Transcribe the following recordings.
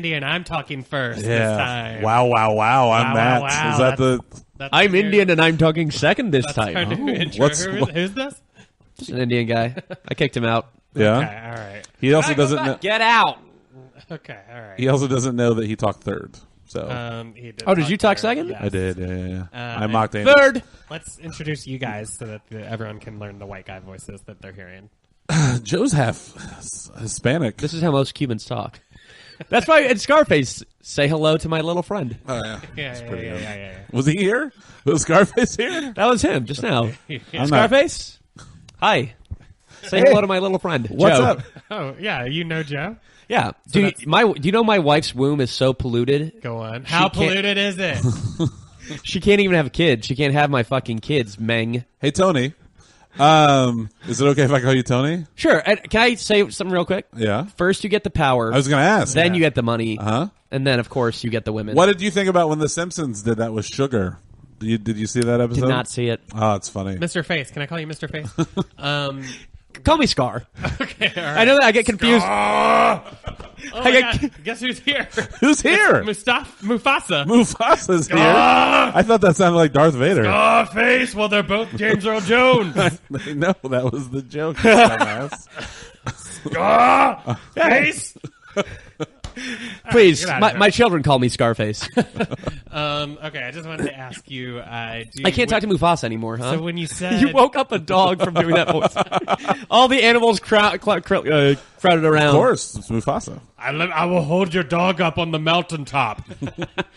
Indian. I'm talking first this time. Wow. I'm Matt. Wow. Is that I'm Indian and I'm talking second this time. Our new intro. What's- Who's this? Just an Indian guy. I kicked him out. Yeah. Okay, all right. He also doesn't know. Get out. Okay, all right. He also doesn't know that he talked third. So He did Oh, did you talk third, second? yes. I did. Yeah. I and mocked Andy. Third. Let's introduce you guys so that everyone can learn the white guy voices that they're hearing. Joe's half Hispanic. This is how most Cubans talk. That's why in Scarface, say hello to my little friend. Oh yeah. Yeah. Was he here? Was Scarface here? That was him just now. I'm not- Scarface, hi. Say hello to my little friend. What's Joe. up? Oh, yeah, you know Joe? Yeah. So Do you know my wife's womb is so polluted? Go on. How can't- polluted is it? She can't even have a kid. She can't have my fucking kids, Meng. Hey Tony. Is it okay if I call you Tony? Sure. Can I say something real quick? Yeah. First, you get the power. I was going to ask. Then you get the money. Uh-huh. And then, of course, you get the women. What did you think about when The Simpsons did that with Sugar? Did you see that episode? Did not see it. Oh, it's funny. Mr. Face. Can I call you Mr. Face? Call me Scar. Okay, all right. I know that I get confused. Oh my God. Guess who's here? Who's here? Mufasa. Mufasa's here. I thought that sounded like Darth Vader. Face. Well, they're both James Earl Jones. No, that was the joke. Dumbass. Face. Please, get out of my, here. my children call me Scarface. Okay, I just wanted to ask you. I can't talk to Mufasa anymore, huh? So when you said You woke up a dog from doing that voice. All the animals crowded around. Of course, it's Mufasa. I will hold your dog up on the mountaintop.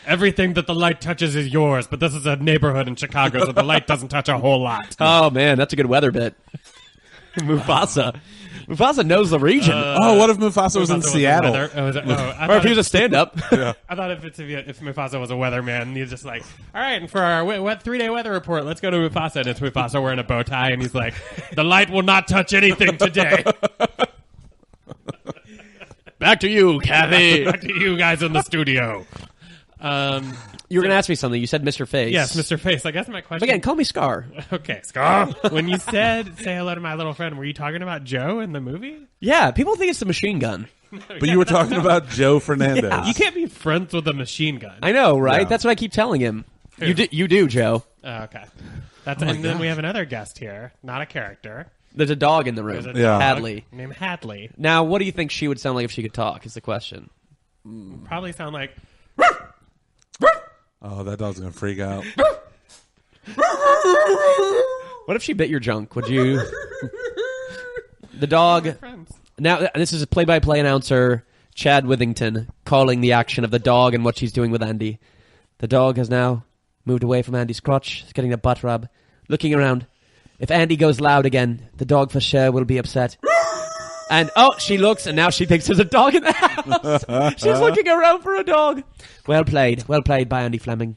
Everything that the light touches is yours, but this is a neighborhood in Chicago, so the light doesn't touch a whole lot. Oh, man, that's a good weather bit. Mufasa. Mufasa knows the region. What if Mufasa was in Seattle? or if he was a stand-up. I thought if Mufasa was a weatherman, he's just like, all right, and for our 3-day weather report, let's go to Mufasa. And it's Mufasa wearing a bow tie, and he's like, the light will not touch anything today. Back to you, Kathy. Back to you guys in the studio. You were going to ask me something. You said Mr. Face. Yes, Mr. Face. I guess my question... Again, call me Scar. Okay, Scar. When you said, say hello to my little friend, were you talking about Joe in the movie? Yeah, people think it's the machine gun. But you were talking about Joe Fernandez. Yeah. You can't be friends with a machine gun. I know, right? Yeah. That's what I keep telling him. You do, Joe. Oh, okay. And then we have another guest here, not a character. There's a dog in the room. There's a Yeah. dog Hadley. named Hadley. Now, what do you think she would sound like if she could talk is the question. Probably sound like... Oh, that dog's going to freak out. What if she bit your junk? Would you... The dog... Friends. Now, this is a play-by-play announcer, Chad Withington, calling the action of the dog and what she's doing with Andy. The dog has now moved away from Andy's crotch. He's getting a butt rub. Looking around. If Andy goes loud again, the dog for sure will be upset. And, she looks, and now she thinks there's a dog in the house. She's looking around for a dog. Well played by Andy Fleming.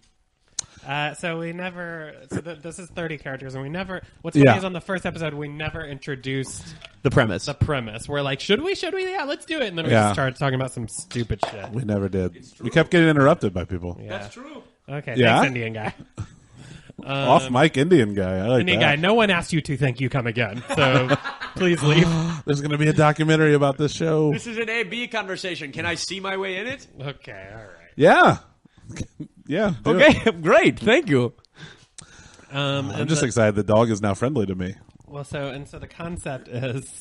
So we never... this is 30 characters, and we never... What's funny is on the first episode, we never introduced The premise. the premise. We're like, should we? Yeah, let's do it. And then we Yeah. just started talking about some stupid shit. We never did. We kept getting interrupted by people. Yeah. That's true. Okay, Yeah? thanks, Indian guy. Off mic Indian guy. I like Indian that. guy, no one asked you to thank you come again. So please leave. There's going to be a documentary about this show. This is an A-B conversation. Can I see my way in it? Okay, all right. Yeah. Yeah. do it. Okay, great. Thank you. I'm just excited the dog is now friendly to me. Well, so the concept is,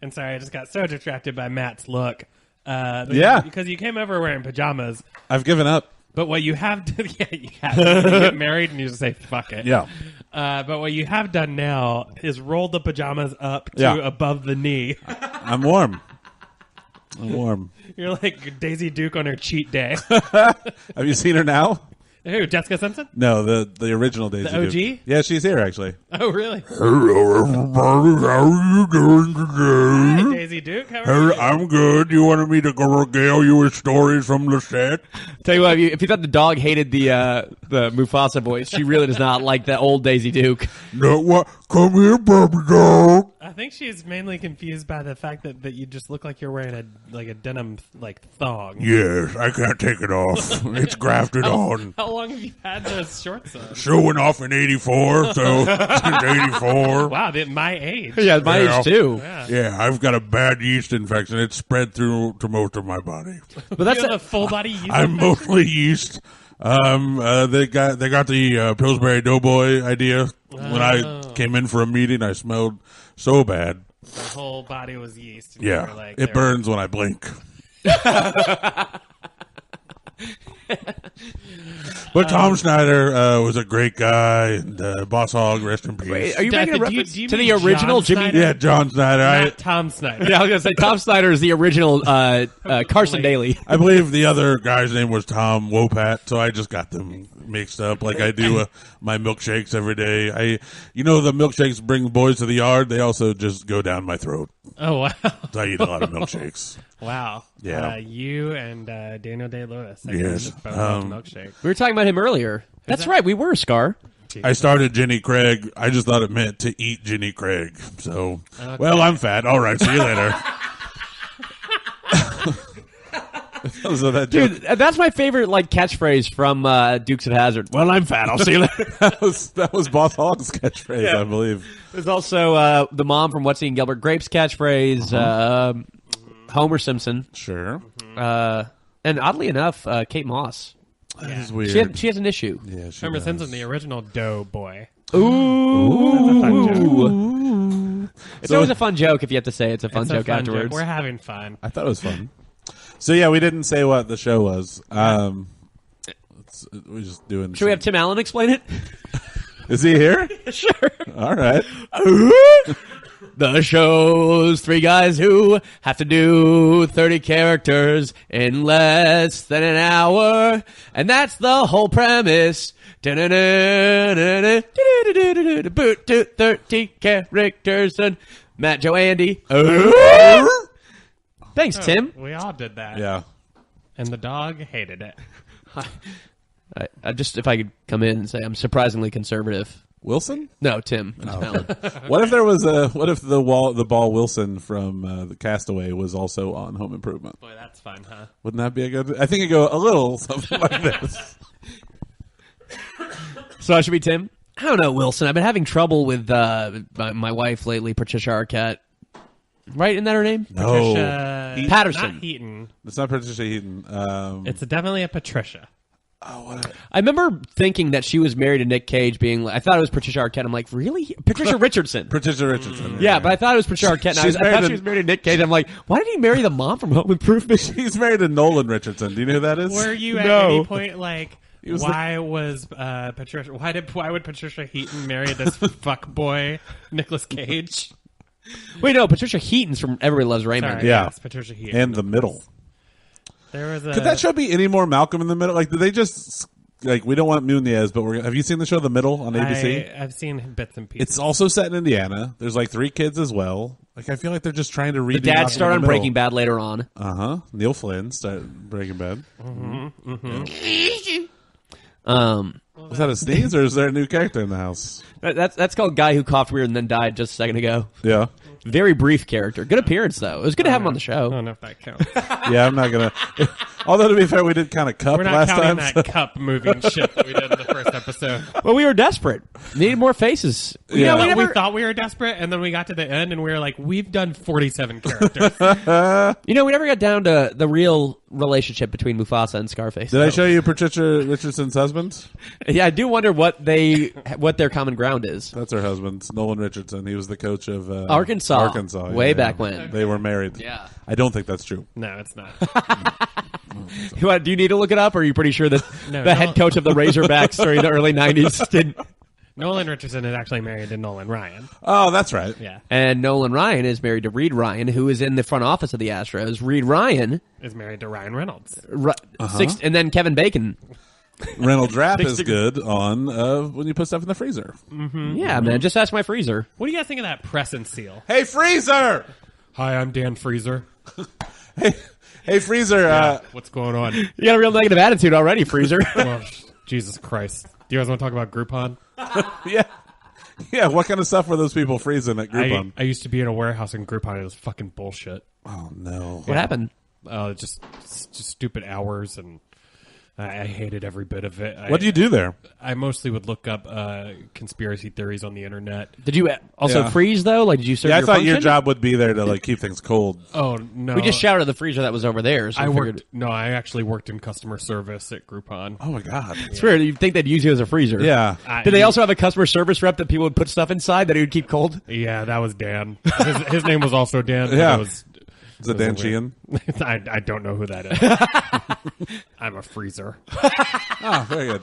and sorry, I just got so distracted by Matt's look. Yeah. Because you came over wearing pajamas, I've given up. but what you have to, you have to get married and you just say fuck it. Yeah. But what you have done now is roll the pajamas up to Yeah. above the knee. I'm warm. You're like Daisy Duke on her cheat day. Have you seen her now? Who, Jessica Simpson? No, the original Daisy The OG? Duke. Yeah, she's here actually. Oh, really? Hello, everybody. How are you doing Hi, today? Daisy Duke. How are you? I'm good. You wanted me to regale you with stories from the set? Tell you what, if you thought the dog hated the the Mufasa voice. She really does not like the old Daisy Duke. No, what? Come here, baby dog. I think she's mainly confused by the fact that you just look like you're wearing a denim thong. Yes, I can't take it off. It's grafted on. How long have you had those shorts on? Showing off in 84, so since 84. Wow, my age. Yeah, my age too. Yeah, I've got a bad yeast infection. It's spread through to most of my body. But that's You have a full body yeast I'm infection? mostly yeast. They got the Pillsbury Doughboy idea. When I came in for a meeting, I smelled so bad. The whole body was yeast. And you Yeah, were like, it burns when I blink. But Tom Snyder was a great guy, and Boss Hog, rest in peace. Wait, are you Do making a you- reference do you to the mean original John Jimmy? Snyder? Yeah, John Snyder. Not Tom Snyder. Yeah, I was gonna say Tom Snyder is the original Carson Daly. I believe the other guy's name was Tom Wopat, so I just got them mixed up. Like I do my milkshakes every day. The milkshakes bring boys to the yard. They also just go down my throat. Oh, wow. So I eat a lot of milkshakes. Wow. Yeah. You and Daniel Day-Lewis. Yes. Both love milkshake. We were talking about him earlier. That's right. We were Scar. I started Jenny Craig. I just thought it meant to eat Jenny Craig. So, well, I'm fat. All right, see you later. So that joke, Dude, that's my favorite catchphrase from Dukes of Hazzard. Well, I'm fat. I'll see you later. that was Boss Hog's catchphrase, I believe. There's also the mom from What's Eating Gilbert Grape's catchphrase. Homer Simpson. Sure. And oddly enough, Kate Moss. That is weird. She has an issue. Yeah, she Homer does. Simpson, the original Dough Boy. Ooh. It's always a fun joke if you have to say it's a fun It's joke a fun afterwards. We're having fun. I thought it was fun. So, yeah, we didn't say what the show was. We're just doing... Should we have Tim Allen explain it? Is he here? Sure. All right. The show's three guys who have to do 30 characters in less than an hour. And that's the whole premise. Boot to 30 characters and Matt, Joe, Andy. Thanks, Tim. We all did that. Yeah. And the dog hated it. I just, if I could come in and say I'm surprisingly conservative. Wilson? No, Tim. Allen. What if the Ball Wilson from the Castaway was also on Home Improvement? Boy, that's fun, huh? Wouldn't that be a good? I think it'd go a little something like this. So I should be Tim? I don't know, Wilson. I've been having trouble with my wife lately, Patricia Arquette. Right? Isn't that her name? No, Patricia Patterson. Not Heaton. it's not Patricia Heaton. It's definitely a Patricia. I remember thinking that she was married to Nick Cage, being like, I thought it was Patricia Arquette. I'm like, really? Patricia Richardson. Patricia Richardson. Yeah, but I thought it was Patricia Arquette. And I She's thought she married was married to Nick Cage. I'm like, why did he marry the mom from Home Improvement? He's married to Nolan Richardson. Do you know who that is? Were you at No. any point like, was why was Patricia? Why would Patricia Heaton marry this fuck boy Nicolas Cage? Wait, no, Patricia Heaton's from Everybody Loves Raymond. Sorry, Yeah. yes, Patricia Heaton. And The Middle. There was a. Could that show be any more Malcolm in the Middle? Like, did they just we don't want Nunez, but have you seen the show The Middle on ABC? I've seen bits and pieces. It's also set in Indiana. There's like 3 kids as well. Like, I feel like they're just trying to The read. dad started on Breaking Bad later on. Neil Flynn started Breaking Bad. Was that a sneeze, or is there a new character in the house? That's called Guy Who Coughed Weird and Then Died just a second ago. Yeah. Very brief character. Good appearance, though. It was good to have him on the I show. don't know if that counts. Yeah, I'm not going to. Although, to be fair, we did kind of cup We're not last counting time. that cup moving shit that we did in the first episode. Well, we were desperate. Needed more faces. You know, Yeah. we We thought we were desperate, and then we got to the end, and we were like, we've done 47 characters. we never got down to the real relationship between Mufasa and Scarface. Did I show you Patricia Richardson's husband? Yeah, I do wonder what their common ground is. That's her husband, Nolan Richardson. He was the coach of Arkansas. Way back when. They were married. Yeah. I don't think that's true. No, it's not. What, do you need to look it up, or are you pretty sure that No, the head coach of the Razorbacks during the early 90s did? Nolan Richardson is actually married to Nolan Ryan. Oh, that's right. Yeah. And Nolan Ryan is married to Reed Ryan, who is in the front office of the Astros. Reed Ryan, Is married to Ryan Reynolds. and then Kevin Bacon. Reynolds Wrap is good on when you put stuff in the freezer. Yeah, man, just ask my freezer. What do you guys think of that press and seal? Hey, freezer! Hi, I'm Dan Freezer. Hey, freezer! What's going on? You got a real negative attitude already, freezer. Well, Jesus Christ. Do you guys want to talk about Groupon? Yeah, what kind of stuff were those people freezing at Groupon? I used to be in a warehouse in Groupon. It was fucking bullshit. Oh, no. What happened? Just stupid hours, and I hated every bit of it. What do you do there? I mostly would look up conspiracy theories on the internet. Did you also freeze, though? Like, did you serve Yeah, I your thought function? your job would be there to like keep things cold. Oh, no. We just shouted at the freezer that was over there. So I actually worked in customer service at Groupon. Oh, my God. It's weird. You'd think they'd use you as a freezer. Yeah. Did they also have a customer service rep that people would put stuff inside that he would keep cold? Yeah, that was Dan. His name was also Dan. Yeah. It was it Dan Sheehan? I don't know who that is. I'm a freezer. Oh, very good.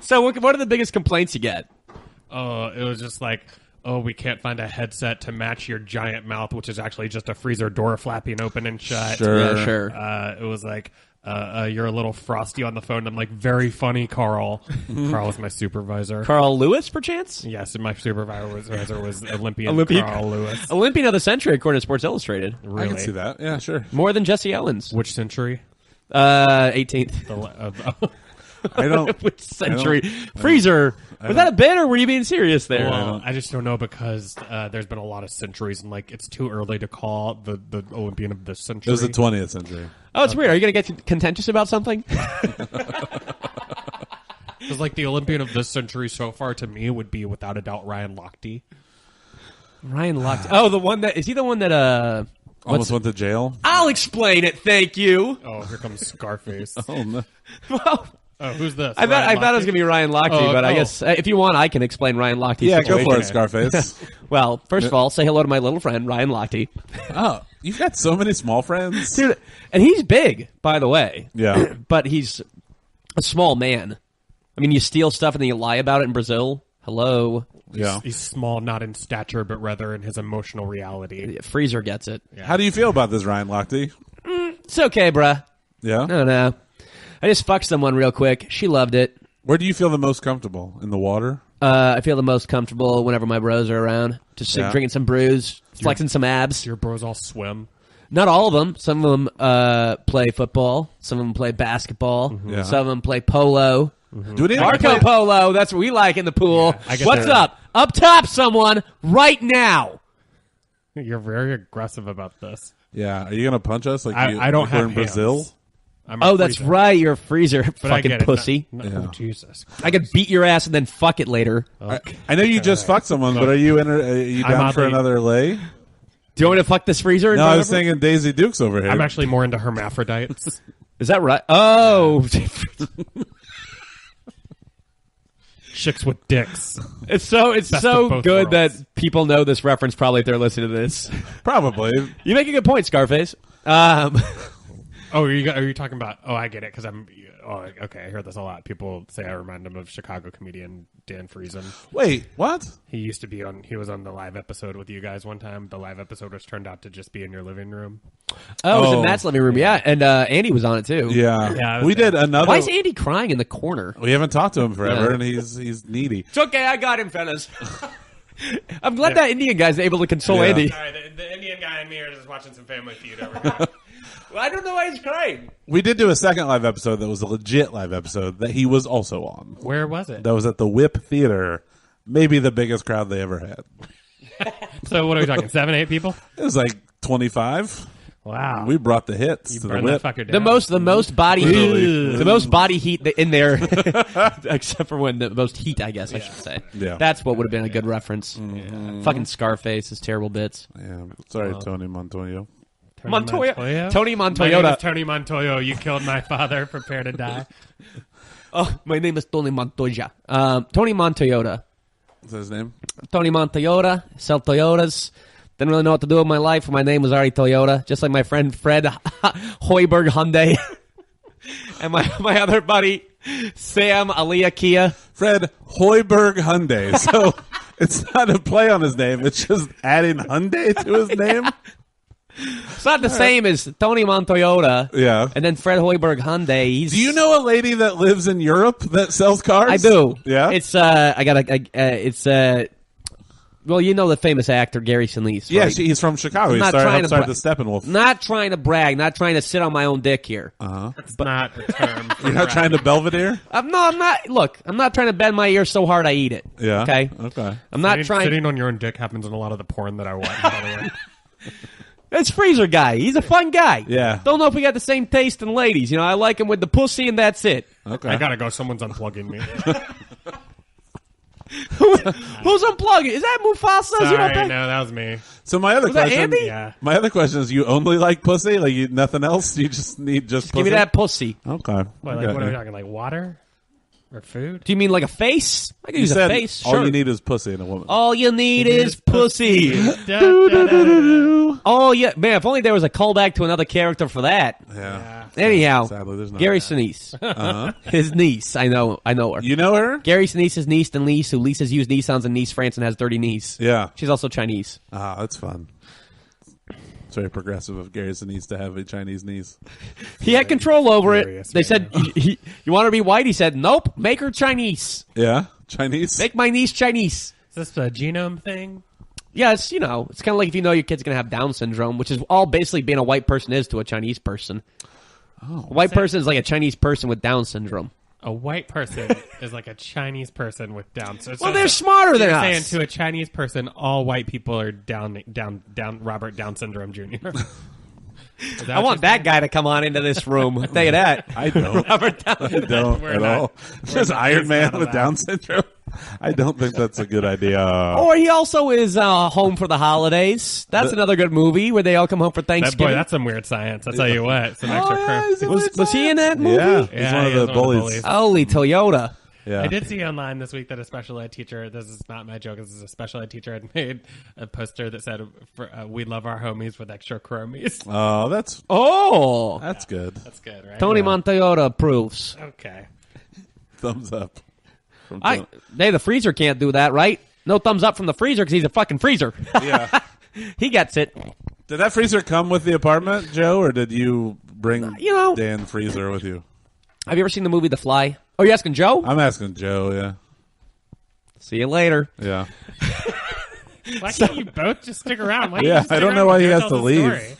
So what are the biggest complaints you get? It was just like, we can't find a headset to match your giant mouth, which is actually just a freezer door flapping open and shut. Sure. Yeah, sure. It was like, you're a little frosty on the phone. I'm like, very funny, Carl. Carl was my supervisor. Carl Lewis, perchance? Yes, and my supervisor was Olympian Olympian- Carl Lewis. Olympian of the century, according to Sports Illustrated. Really? I can see that. Yeah, sure. More than Jesse Owens. Which century? 18th. I don't. Which century? Freezer. Was that a bit, or were you being serious there? Well, I just don't know because there's been a lot of centuries, and like it's too early to call the Olympian of the century. It was the 20th century. Oh, it's weird. Are you going to get contentious about something? Because like the Olympian of this century so far to me would be without a doubt Ryan Lochte. Ryan Lochte. Oh, the one that... Is he the one that... Almost went to jail. I'll explain it, thank you. Oh, here comes Scarface. Oh, no. Well... Who's this? I thought it was going to be Ryan Lochte, but I guess if you want, I can explain Ryan Lochte's Yeah, situation. go for it, Scarface. Well, first of all, say hello to my little friend, Ryan Lochte. Oh, you've got so many small friends. Dude, and he's big, by the way. Yeah. But he's a small man. I mean, you steal stuff and then you lie about it in Brazil. Hello. Yeah. He's small, not in stature, but rather in his emotional reality. Freezer gets it. How do you feel about this, Ryan Lochte? It's okay, bruh. Yeah? I don't know. I just fucked someone real quick. She loved it. Where do you feel the most comfortable? In the water? I feel the most comfortable whenever my bros are around. Just drinking some brews, flexing some abs. Your bros all swim. Not all of them. Some of them play football. Some of them play basketball. Yeah. Some of them play polo. Do any of them Marco play- Polo. That's what we like in the pool. I guess What's they're- up? Up top, someone, right now. You're very aggressive about this. Yeah. Are you going to punch us like I don't like have we're in Brazil? hands. I'm a Oh, that's freezer. right. You're a freezer. But I Fucking get it. pussy. No, Yeah. Oh, Jesus. I could beat your ass and then fuck it later. I know you just fucked someone, but are you down I'm for oddly- another lay? Do you want me to fuck this freezer? in No, front I of was her? thinking Daisy Dukes over here. I'm actually more into hermaphrodites. Is that right? Oh. Chicks with dicks. It's so Best so of both good worlds. that people know this reference probably if they're listening to this. Probably. You make a good point, Scarface. Oh, are you talking about? Oh, I get it because I'm. Oh, okay. I hear this a lot. People say I remind them of Chicago comedian Dan Friesen. Wait, what? He was on the live episode with you guys one time. The live episode was turned out to just be in your living room. Oh, it was in Oh. Matt's living room. Yeah, and Andy was on it too. Yeah. Yeah, I was we there. did another. Why is Andy crying in the corner? We haven't talked to him forever, Yeah. and he's needy. It's okay, I got him, fellas. I'm glad that Indian guy's able to console Yeah. Andy. Sorry, the Indian guy and me are just watching some Family Feud over here. Well, I don't know why he's crying. We did do a second live episode that was a legit live episode that he was also on. Where was it? That was at the Whip Theater. Maybe the biggest crowd they ever had. So what are we talking? 7, 8 people? It was like 25. Wow. We brought the hits you to the burned that Whip. fucker down. The most body Literally. the most body heat in there, except for when the most heat, I guess I should say. Yeah. That's what would have been a good reference. Fucking Scarface, his terrible bits. Yeah. Sorry, Tony Montoya. Tony My name Montoya. is Tony Montoya. You killed my father. Prepare to die. Oh, my name is Tony Montoya. Tony Montoya. Is that his name? Tony Montoya. Sell Toyotas. Didn't really know what to do with my life. My name was already Toyota. Just like my friend Fred Hoiberg Hyundai. And my other buddy, Sam Aliyah Kia. Fred Hoiberg Hyundai. So it's not a play on his name. It's just adding Hyundai to his name. It's not the same as Tony Montoya. Yeah. And then Fred Hoiberg Hyundai. He's, Do you know a lady that lives in Europe that sells cars? I do. Yeah. It's Well, you know the famous actor Gary Sinise, Yeah, right? he's from Chicago. He not started trying to outside bra- the Steppenwolf. Not trying to brag, not trying to sit on my own dick here. That's not the term. for You're not trying to Belvedere? I'm not. Look, I'm not trying to bend my ear so hard I eat it. Yeah. Okay. Okay. I'm not trying. Sitting on your own dick happens in a lot of the porn that I watch, by the way. It's Freezer guy. He's a fun guy. Yeah. Don't know if we got the same taste in ladies. You know, I like him with the pussy, and that's it. Okay. I gotta go. Someone's unplugging me. Who's unplugging? Is that Mufasa? Sorry, You don't think? no, that was me. So my other Was that question, Andy? Yeah. my other question is, you only like pussy? Like you, nothing else? You just need just pussy? Give me that pussy. Okay. What, like, what are we talking? Like water or food? Do you mean like a face? I can You use a said face. all Sure. you need is pussy in a woman. All you need is pussy. Da, da, da, da, da. Oh yeah, man! If only there was a callback to another character for that. Yeah. Anyhow, Sadly, there's not. Gary Sinise, his niece. I know her. You know her? Gary Sinise's niece, and Lise, who leases used Nissans in Nice, France, and has dirty knees. Yeah. She's also Chinese. Ah, that's fun. It's very progressive of Gary Sinise to have a Chinese niece. He had control over it. Glorious, They man. said, "You want her to be white?" He said, "Nope, make her Chinese. Yeah? Chinese? Make my niece Chinese." Is this a genome thing? Yeah, it's it's kind of like if you know your kid's gonna have Down syndrome, which is all basically being a white person is to a Chinese person. Oh. A white person is like a Chinese person with Down syndrome. A white person is like a Chinese person with Down syndrome. Well, they're smarter than You're us. saying to a Chinese person, all white people are down Robert Down syndrome Jr. I want that guy to come on into this room. I'll tell you that. I don't. Robert Down. I don't We're at not- all. we're Just not- Iron it's Man not with allowed. Down syndrome. I don't think that's a good idea. Or he also is home for the holidays. That's another good movie where they all come home for That Thanksgiving. boy, that's some weird science. I'll tell you what. Some extra curve. was he in that movie? Yeah, he's Yeah, one of he the is one of the bullies. bullies. Holy Toyota. Yeah. I did see online this week that a special ed teacher, this is not my joke, this is a special ed teacher, had made a poster that said, we love our homies with extra chromies. Oh, that's good. That's good, right? Tony Montayota approves. Okay. Thumbs up. From The freezer can't do that, right? No thumbs up from the freezer because he's a fucking freezer. yeah. He gets it. Did that freezer come with the apartment, Joe, or did you bring Dan Freezer with you? Have you ever seen the movie The Fly? Oh, you're asking Joe? I'm asking Joe, yeah. See you later. Yeah. Why can't you both just stick around? Why can't Yeah, you just I stick don't know around why and he go has tell to the leave. story?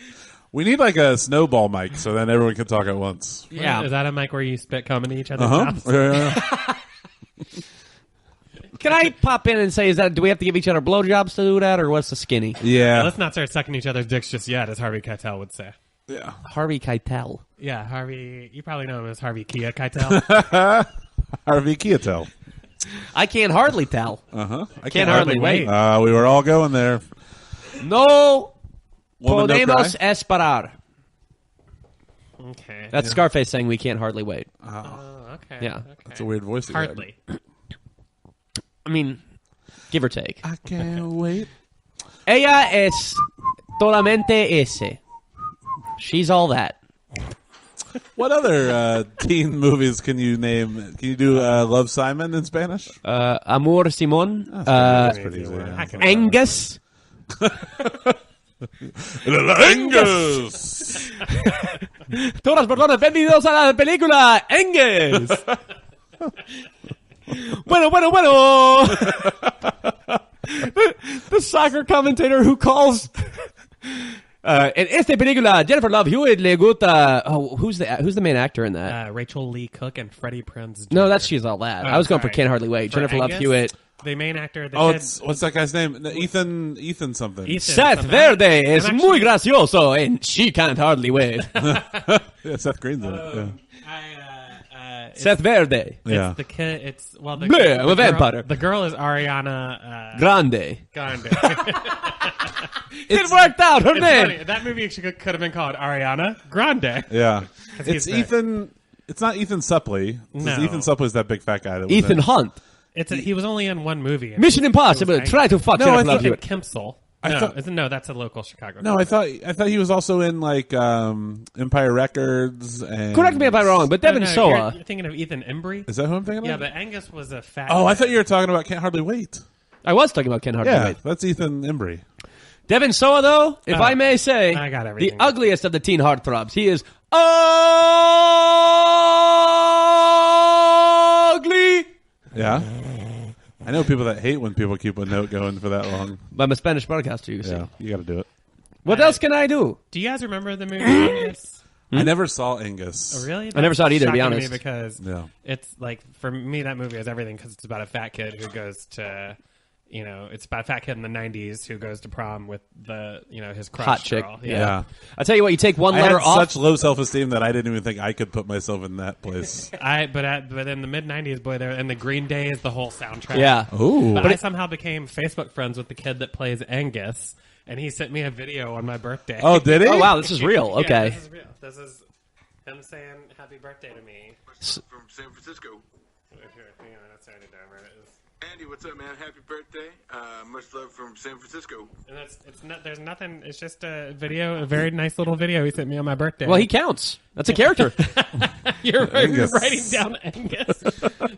We need like a snowball mic so then everyone can talk at once. Yeah. Is that a mic where you spit cum into each other's Uh-huh. mouths? Yeah. Can I pop in and say, do we have to give each other blowjobs to do that, or what's the skinny? Yeah. Let's not start sucking each other's dicks just yet, as Harvey Keitel would say. Yeah. Harvey Keitel. Yeah, Harvey. You probably know him as Harvey Kia Keitel. Harvey Keitel. I can't hardly tell. Uh-huh. I Can't hardly wait. We were all going there. No Woman, no podemos cry? esperar. Okay. That's Scarface saying we can't hardly wait. Oh, okay. Yeah. Okay. That's a weird voice. you got. Hardly. I mean, give or take. I can't wait. Ella es solamente ese. She's all that. What other teen movies can you name? Can you do Love, Simon in Spanish? Amor Simon. That's pretty easy. I Yeah. can- Angus. Angus! Todas personas, bienvenidos a la película Angus. Bueno. the soccer commentator who calls. En esta película, Jennifer Love Hewitt le gusta. Oh, who's the main actor in that? Rachel Lee Cook and Freddie Prinze Jr. No, that's she's all that. Oh, I was going for sorry. Can't Hardly Wait. For Jennifer Love Angus? Hewitt. The main actor. They Oh, said what's that guy's name? Ethan something. Ethan Seth something. Verde es I'm muy actually- gracioso and she can't hardly wait. Yeah, Seth Green's in it. Yeah. Seth Verde. Yeah. The kid. It's the Bleh, I'm a girl- vampire. The girl is Ariana Grande. Grande. It worked out. Her It's name. funny. That movie could have been called Ariana Grande. Yeah. he's It's the- Ethan. It's not Ethan Suplee. No. Ethan Supplee's that big fat guy. That was Ethan in it. Hunt. He was only in one movie. Mission Impossible. It was Try to fuck No, Jennifer I Love thought- Hewitt. Kimpsel. thought- No, that's a local Chicago. No, I thought he was also in like Empire Records. And Correct me if I'm wrong, but Devin Soa. You're thinking of Ethan Embry. Is that who I'm thinking Yeah, of? but Angus was a fat. Oh, I guy. thought you were talking about Can't Hardly Wait. I was talking about Ken Hardly Yeah, Wait. that's Ethan Embry. Devin Soa, though, if I may say, I got the everything. ugliest of the teen heartthrobs. He is ugly. Yeah. I know people that hate when people keep a note going for that long. I'm a Spanish broadcaster, you see. Yeah, you got to do it. What else can I do? Do you guys remember the movie Angus? I never saw Angus. Oh, really? I never saw it either, to be Shocking honest. Me because Yeah. it's like, for me, that movie is everything because it's about a fat kid who goes to, it's about a fat kid in the 90s who goes to prom with his crush Hot chick. girl. Yeah. I'll tell you what, you take one I letter had off. such low self-esteem that I didn't even think I could put myself in that place. But in the mid 90s, boy, there and the Green Day is the whole soundtrack. Yeah. Ooh. But I somehow became Facebook friends with the kid that plays Angus, and he sent me a video on my birthday. Oh, did he? Oh, wow, this is real. Yeah, Okay. this is real. This is him saying happy birthday to me. From San Francisco. Hang on, that's already done, right? Andy, what's up, man? Happy birthday. Much love from San Francisco. And there's nothing. It's just a video, a very nice little video he sent me on my birthday. Well, he counts. That's a character. you're Angus. writing down Angus.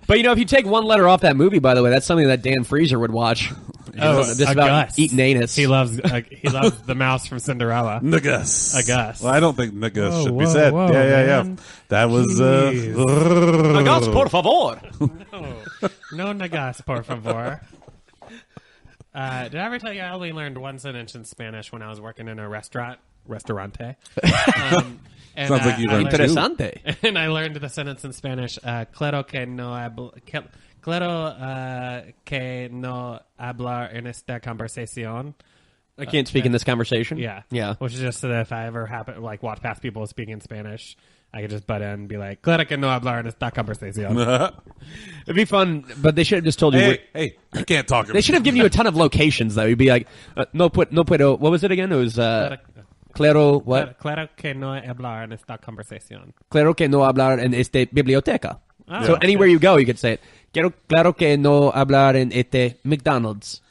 But, if you take one letter off that movie, by the way, that's something that Dan Freezer would watch. Just a about Gus. eating anus. He loves the mouse from Cinderella. Nagus. A Gus. Well, I don't think Nagus Whoa, should be whoa, said. whoa, Yeah. man. That was... Nagas, por favor. No nagas, por favor. Did I ever tell you I only learned one sentence in Spanish when I was working in a restaurante? And, Sounds like you learned two. Interesante. And I learned the sentence in Spanish. Claro que no hablar en esta conversación. I can't speak in this conversation. Yeah. Yeah. Which is just so that if I ever walk past people speaking Spanish, I could just butt in and be like, claro que no hablar en esta conversación. It'd be fun, but they should have just told you. hey, I can't talk. They should have given you a ton of locations, though. You'd be like, no puedo. What was it again? It was claro, what? Claro que no hablar en esta conversación. Claro que no hablar en esta biblioteca. Oh, So okay. anywhere you go, you could say it. Claro que no hablar en este McDonald's.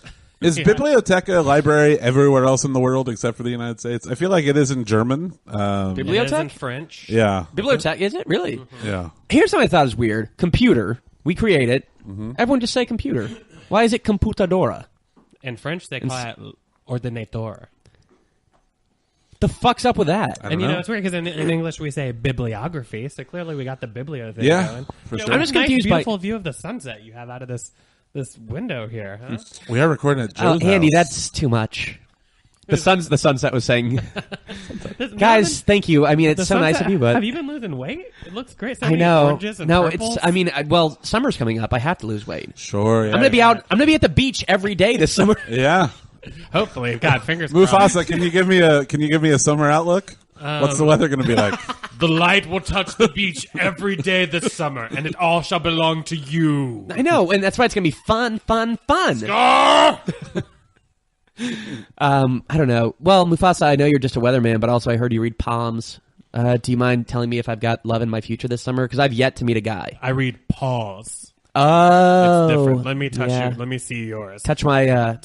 Is biblioteca a library everywhere else in the world except for the United States? I feel like it is in German. It is in Bibliothek? French. Yeah. Biblioteca, is it? Really? Yeah. Here's something I thought was weird. Computer. We create it. Mm-hmm. Everyone just say computer. Why is it computadora? In French, they call it ordinateur. The fuck's up with that? I don't And know. it's weird because in English we say bibliography, so clearly we got the biblio thing Yeah, going. for sure. I'm just nice, confused by- beautiful view of the sunset you have out of this window here, huh? We are recording at Oh, Joe's Andy, house. that's too much. The sunset was saying, This- guys, thank you. I mean, the it's so nice sunset- of you, but have you been losing weight? It looks great. So I many know. oranges and No, purples. it's. I mean, well, summer's coming up. I have to lose weight. Sure. Yeah. I'm gonna be out. I'm gonna be at the beach every day this summer. Yeah. hopefully, God, fingers crossed. Mufasa, can you give me a summer outlook? What's the weather going to be like? The light will touch the beach every day this summer, and it all shall belong to you. I know, and that's why it's gonna be fun. Ah! I don't know. Well, Mufasa, I know you're just a weatherman, but also I heard you read palms. Do you mind telling me if I've got love in my future this summer? Because I've yet to meet a guy. I read pause. Oh, It's different. Let me touch yeah. you. Let me see yours. Touch my.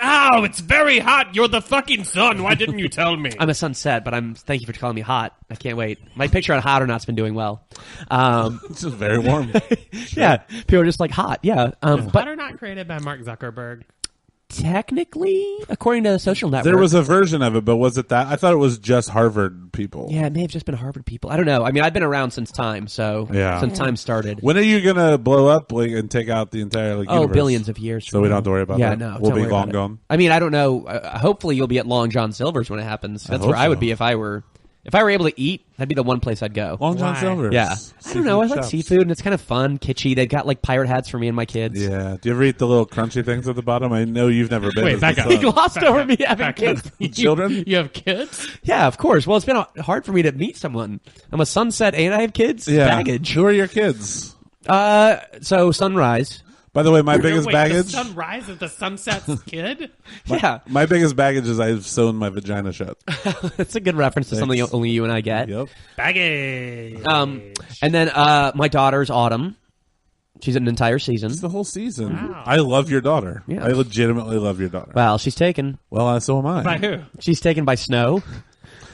Ow! It's very hot. You're the fucking sun. Why didn't you tell me? I'm a sunset, but thank you for calling me hot. I can't wait. My picture on Hot or Not's been doing well. It's just very warm. Yeah, people are just like hot. Yeah, but But are not created by Mark Zuckerberg. technically, according to the social network, There was a version of it, but was it that? I thought it was just Harvard people. Yeah, it may have just been Harvard people. I don't know. I mean, I've been around since time, so Yeah. since time started. When are you going to blow up and take out the entire universe? Billions of years. So we don't have to worry about yeah, that? no, We'll don't be worry long about it. gone? I mean, I don't know. Hopefully, you'll be at Long John Silver's when it happens. That's hope where I would so. be if I were able to eat. That'd be the one place I'd go. Long John Why? Silver's. Yeah, I don't know. I like shops. seafood, and it's kind of fun, kitschy. They've got like pirate hats for me and my kids. Yeah. Do you ever eat the little crunchy things at the bottom? I know you've never been. Wait, as back a up. son. You glossed over me having kids. Children? You have kids? Yeah, of course. Well, it's been hard for me to meet someone. I'm a sunset and I have kids. Yeah. Baggage. Who are your kids? So sunrise. By the way, my biggest Wait, baggage. The sunrise is the sunset's kid? Yeah, My biggest baggage is I've sewn my vagina shut. that's a good reference to something Thanks. only you and I get. Yep. Baggage. And then my daughter's Autumn. She's an entire season. It's the whole season. Wow. I love your daughter. Yeah. I legitimately love your daughter. Well, she's taken. Well, so am I. By who? She's taken by Snow.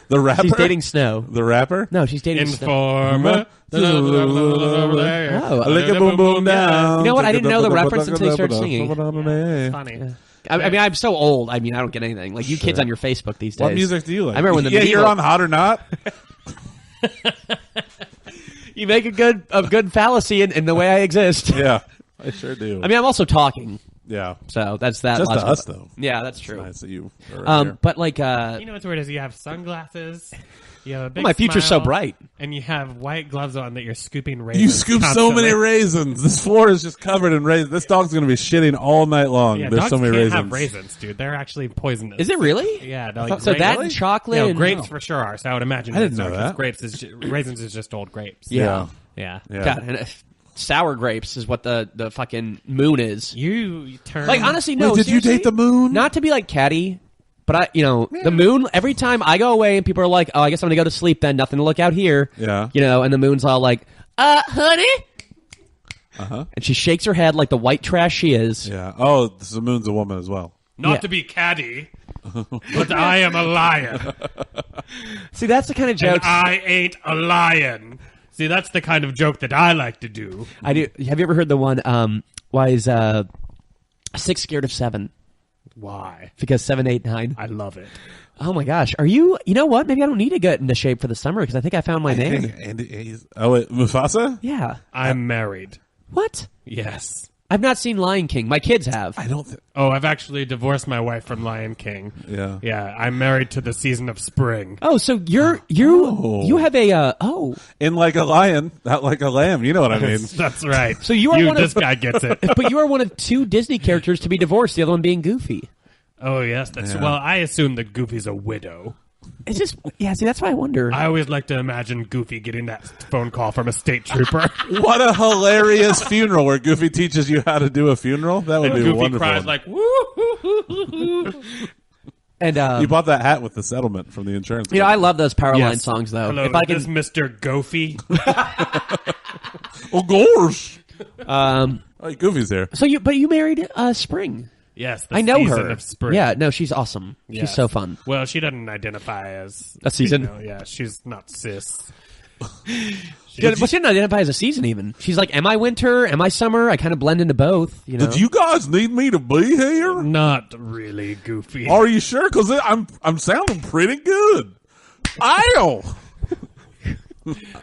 The rapper? She's dating Snow. The rapper? No, she's dating Snow. Informer. Oh, I lick a boom boom down. You know what? I didn't know the reference until you started singing. Funny. I mean, I'm so old. I mean, I don't get anything. Like you kids on your Facebook these days. What music do you like? I remember when the yeah, you're medieval- on Hot or Not? You make a good fallacy in the way I exist. Yeah. I sure do. I mean, I'm also talking, yeah. so that's that. Just to logical. us, though. Yeah, that's It's true. nice that you are right here. But like, You know what's weird is you have sunglasses, you have a big my future's so smile, bright. and you have white gloves on that you're scooping raisins. You scoop so constantly. many raisins. This floor is just covered in raisins. This dog's going to be shitting all night long. Yeah, There's dogs so many can't raisins. have raisins, dude. They're actually poisonous. Is it really? Yeah. Like So that grapes- and chocolate No, and grapes for sure are. So I would imagine. I didn't it's know not, 'cause that. Grapes is raisins is just old grapes. Yeah. Yeah. Yeah. God, and sour grapes is what the fucking moon is. You turn Like honestly, no. Wait, did you seriously? date the moon? Not to be like catty, but the moon. Every time I go away and people are like, "Oh, I guess I'm gonna go to sleep then. Nothing to look out here." Yeah. And the moon's all like, honey." Uh-huh. And she shakes her head like the white trash she is. Yeah. Oh, the moon's a woman as well. Not Yeah. to be catty, but I am a lion, See, that's the kind of and jokes I ain't a lion. See, that's the kind of joke that I like to do. I do. Have you ever heard the one? Why is 6 scared of 7? Why? Because 7, 8, 9. I love it. Oh my gosh, are you? You know what? Maybe I don't need to get into shape for the summer because I think I found my man. Oh, wait, Mufasa? Yeah. I'm married. What? Yes. I've not seen Lion King. My kids have. I don't think. Oh, I've actually divorced my wife from Lion King. Yeah. Yeah, I'm married to the season of spring. Oh, so you have a In like a lion, not like a lamb. You know what I mean? That's right. So you are one of- this guy gets it. but you are one of 2 Disney characters to be divorced. The other one being Goofy. Oh yes, that's Yeah. well. I assume that Goofy's a widow. It's just See, that's why I wonder. I always like to imagine Goofy getting that phone call from a state trooper. What a hilarious funeral where Goofy teaches you how to do a funeral. That would And be Goofy wonderful. cries like woo. And you bought that hat with the settlement from the insurance. I love those Powerline Yes. songs though. Hello, if I this can, is Mr. Goofy. Of course. um, Oh, Goofy's here. so you married Spring. Yes, the I know season her. of spring. Yeah, no, she's awesome. Yes. She's so fun. Well, she doesn't identify as A season? female. Yeah, she's not cis. She didn't identify as a season even. She's like, am I winter? Am I summer? I kind of blend into both. You know? Did you guys need me to be here? Not really Goofy. Are you sure? Because I'm sounding pretty good. Ow!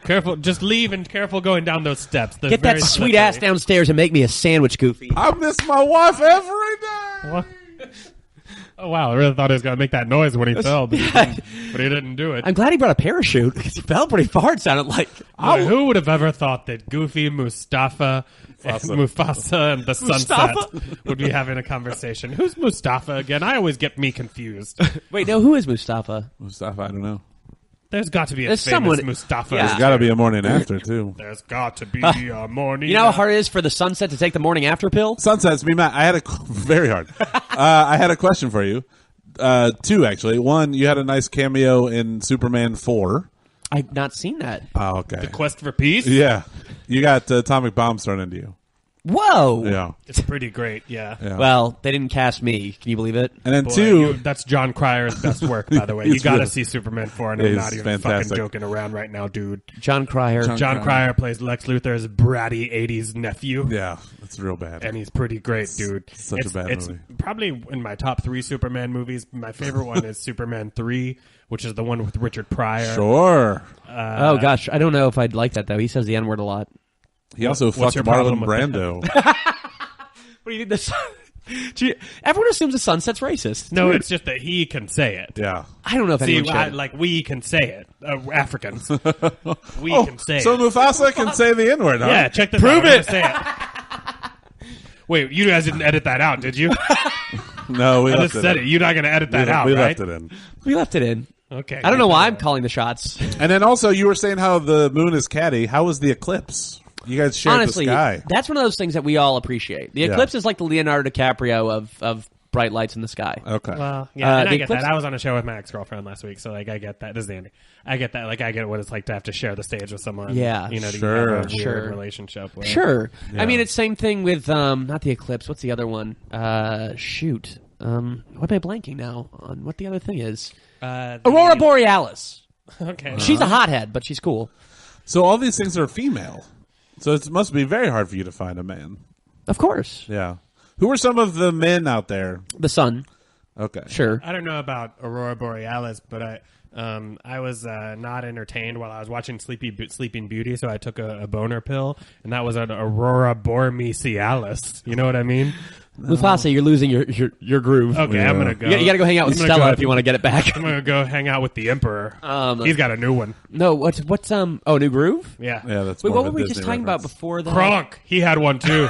Careful, just leave and careful going down those steps. They're Get that very sweet ass slippery. downstairs and make me a sandwich, Goofy. I miss my wife every day. What? Oh wow! I really thought he was going to make that noise when he fell, but he didn't do it. I'm glad he brought a parachute because he fell pretty far. It sounded like. Boy, who would have ever thought that Goofy, Mufasa, and the sunset would be having a conversation? Who's Mustafa again? I always get me confused. Wait, no, who is Mustafa? Mustafa, I don't know. There's got to be a There's famous someone- Mustafa. Yeah. There's got to be a morning after too. There's got to be a morning. You know how hard it is for the sunset to take the morning after pill? Sunsets, me, Matt. I had very hard. I had a question for you. 2 actually. One, you had a nice cameo in Superman 4. I've not seen that. Oh, okay. Quest for Peace? Yeah, you got atomic bombs thrown into you. Whoa. Yeah. It's pretty great, yeah. Yeah. Well, they didn't cast me. Can you believe it? And then Boy, 2, that's John Cryer's best work, by the way. You He's got to really- see Superman 4, and Yeah, I'm he's not even fantastic. fucking joking around right now, dude. John Cryer. John Cryer plays Lex Luthor's bratty 80s nephew. yeah, it's real bad. And he's pretty great, dude. Such a bad it's movie. probably in my top 3 Superman movies. My favorite one is Superman 3, which is the one with Richard Pryor. Sure. Oh gosh, I don't know if I'd like that though. He says the N word a lot. He also what's fucked your Marlon problem with Brando. What do you think this? Everyone assumes the sunset's racist. No, it's just that he can say it. Yeah. I don't know if See, anyone should. like we can say it, Africans. We Oh, can say so it. Mufasa can say the N word, huh? Yeah, check this Prove out. I'm it. gonna say it. Wait, you guys didn't edit that out, did you? No, we I left just said in. it. You're not going to edit that out, we right? left it in. We left it in. Okay. I don't know why I'm calling the shots. And then also, you were saying how the moon is catty. How was the eclipse? You guys shared Honestly, the sky. that's one of those things that we all appreciate. The Yeah. eclipse is like the Leonardo DiCaprio of bright lights in the sky. Okay. Well, yeah, and the I get Eclipse- that. I was on a show with my ex-girlfriend last week, so like I get that. This is Andy. I get that. Like I get what it's like to have to share the stage with someone. Yeah, you know, to sure, have a weird sure. relationship with. Sure. Yeah. I mean, it's same thing with not the eclipse. What's the other one? Shoot. What am I blanking now on what the other thing is? Aurora Borealis. Okay. She's a hothead, but she's cool. So all these things are female. So it must be very hard for you to find a man. Of course. Yeah. Who are some of the men out there? The sun. Okay. Sure. I don't know about Aurora Borealis, but I was not entertained while I was watching Sleeping Beauty, so I took a boner pill, and that was an Aurora Borealis. You know what I mean? Mufasa, you're losing your groove. Okay, Yeah. I'm gonna go. You gotta go hang out with I'm gonna Stella go- if you want to get it back. I'm gonna go hang out with the Emperor. He's got a new one. No, what's New Groove? Yeah. Yeah, that's Wait, more what of were a we just Disney talking about reference. before that? Kronk. He had one too.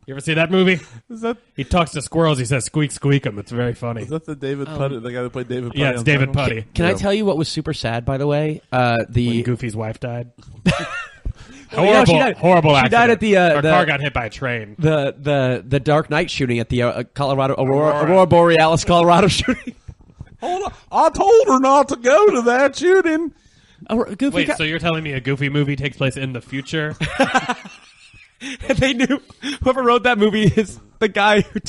You ever see that movie? Is that He talks to squirrels. He says "squeak, squeak" them. It's very funny. the David Putty, the guy that played David Putty? Yeah, it's on David Seinfeld? Putty. Can I Yeah. tell you what was super sad, by the way? When The Goofy's wife died. Well, you know, she died- horrible she accident. died at the, Her the- car got hit by a train. the Dark Knight shooting at the Colorado Aurora Borealis, Colorado shooting. Hold on. I told her not to go to that shooting. Goofy Wait, got- so you're telling me a Goofy movie takes place in the future? they knew whoever wrote that movie is the guy who.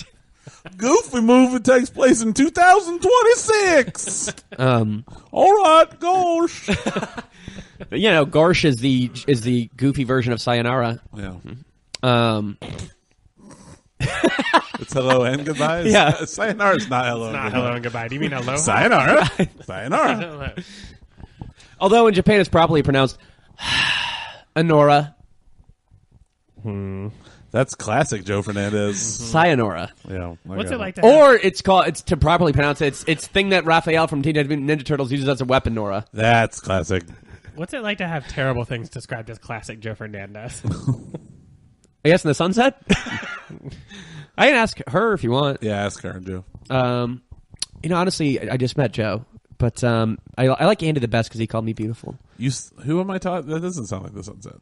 Goofy movie takes place in 2026. All right, gosh. You know, Garsh is the Goofy version of Sayonara. Yeah. It's hello and goodbye. Yeah. Sayonara is not hello. Not and hello goodbye. and goodbye. Do you mean hello? Sayonara. Sayonara. Although in Japan it's properly pronounced Anora, That's classic Joe Fernandez. Sayonara. Yeah. What's it like to Or it's to properly pronounce it, it's thing that Raphael from Teenage Mutant Ninja Turtles uses as a weapon, Nora. That's classic. What's it like to have terrible things described as classic Joe Fernandez? I guess in the sunset? I can ask her if you want. Yeah, ask her, Joe. Honestly, I just met Joe. But I like Andy the best because he called me beautiful. Who am I talking? That doesn't sound like the sunset.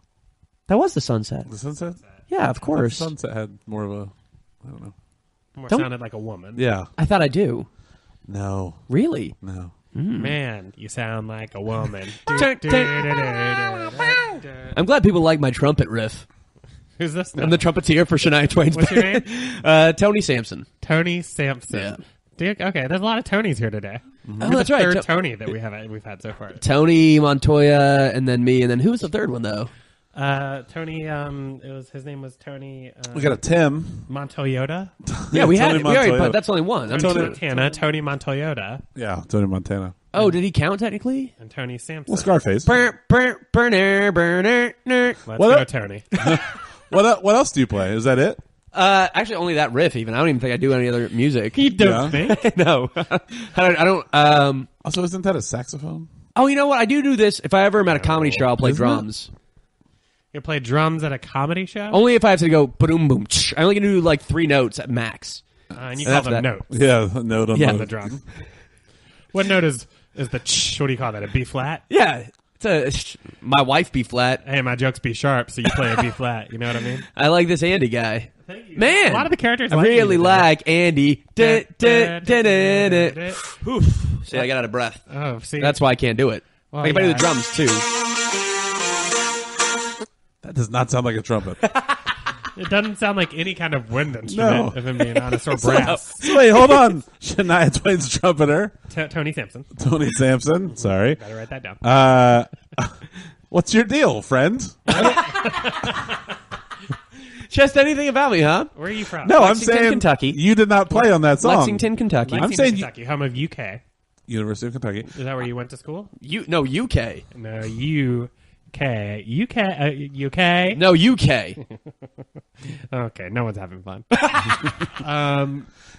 That was the sunset. The sunset? Yeah, of course. The sunset had more of a, I don't know. More Don't- sounded like a woman. Yeah. I thought I do. No. Really? No. Man, you sound like a woman. I'm glad people like my trumpet riff. Who's this now? I'm the trumpeter for Shania Twain's What's your band. name? Tony Sampson. Tony Sampson. Yeah. Dude, okay, there's a lot of Tonys here today. Oh, You're that's the right. third Tony that we've had so far. Tony Montoya, and then me, and then who was the third one though? Tony. His name was Tony. We got a Tim. Montoyota. Yeah, we Tony had. We already, Montoya. but that's only one. I'm Tony two. Montana. Tony Montoyota Yeah, Tony Montana. Oh, did he count technically? and Tony Sampson. Well, Scarface. Burner. Let's What go, up? Tony. What else do you play? Is that it? Actually, only that riff. Even I don't even think I do any other music. You don't think? No, I don't. Also, isn't that a saxophone? Oh, you know what? I do this. If I ever am at a comedy show, I'll play Isn't it? drums. You play drums at a comedy show? Only if I have to go boom boom. I only can do like 3 notes at max. And you And call after them that- notes. Yeah, note on Yeah. On the drum. What note is the what do you call that? A B flat? Yeah, my wife B flat. Hey, my jokes B sharp, so you play a B flat. You know what I mean? I like this Andy guy. Thank you. Man, A lot of the characters I like you really today. like Andy. Oof. See, I got out of breath. Oh, see, That's why I can't do it. Well, I can do yeah. the drums too. That does not sound like a trumpet. it doesn't sound like any kind of wind instrument, if I'm being honest, or brass. So wait, hold on. Shania Twain's trumpeter, Tony Sampson. Tony Sampson. Sorry. Better write that down. What's your deal, friend? Just anything about me, huh? Where are you from? No, Lexington, I'm saying Kentucky. You did not play on that song. Lexington, Kentucky. I'm Lexington, saying Kentucky, home of UK. University of Kentucky. Is that where you went to school? UK. No, UK. No, UK. Okay, no one's having fun.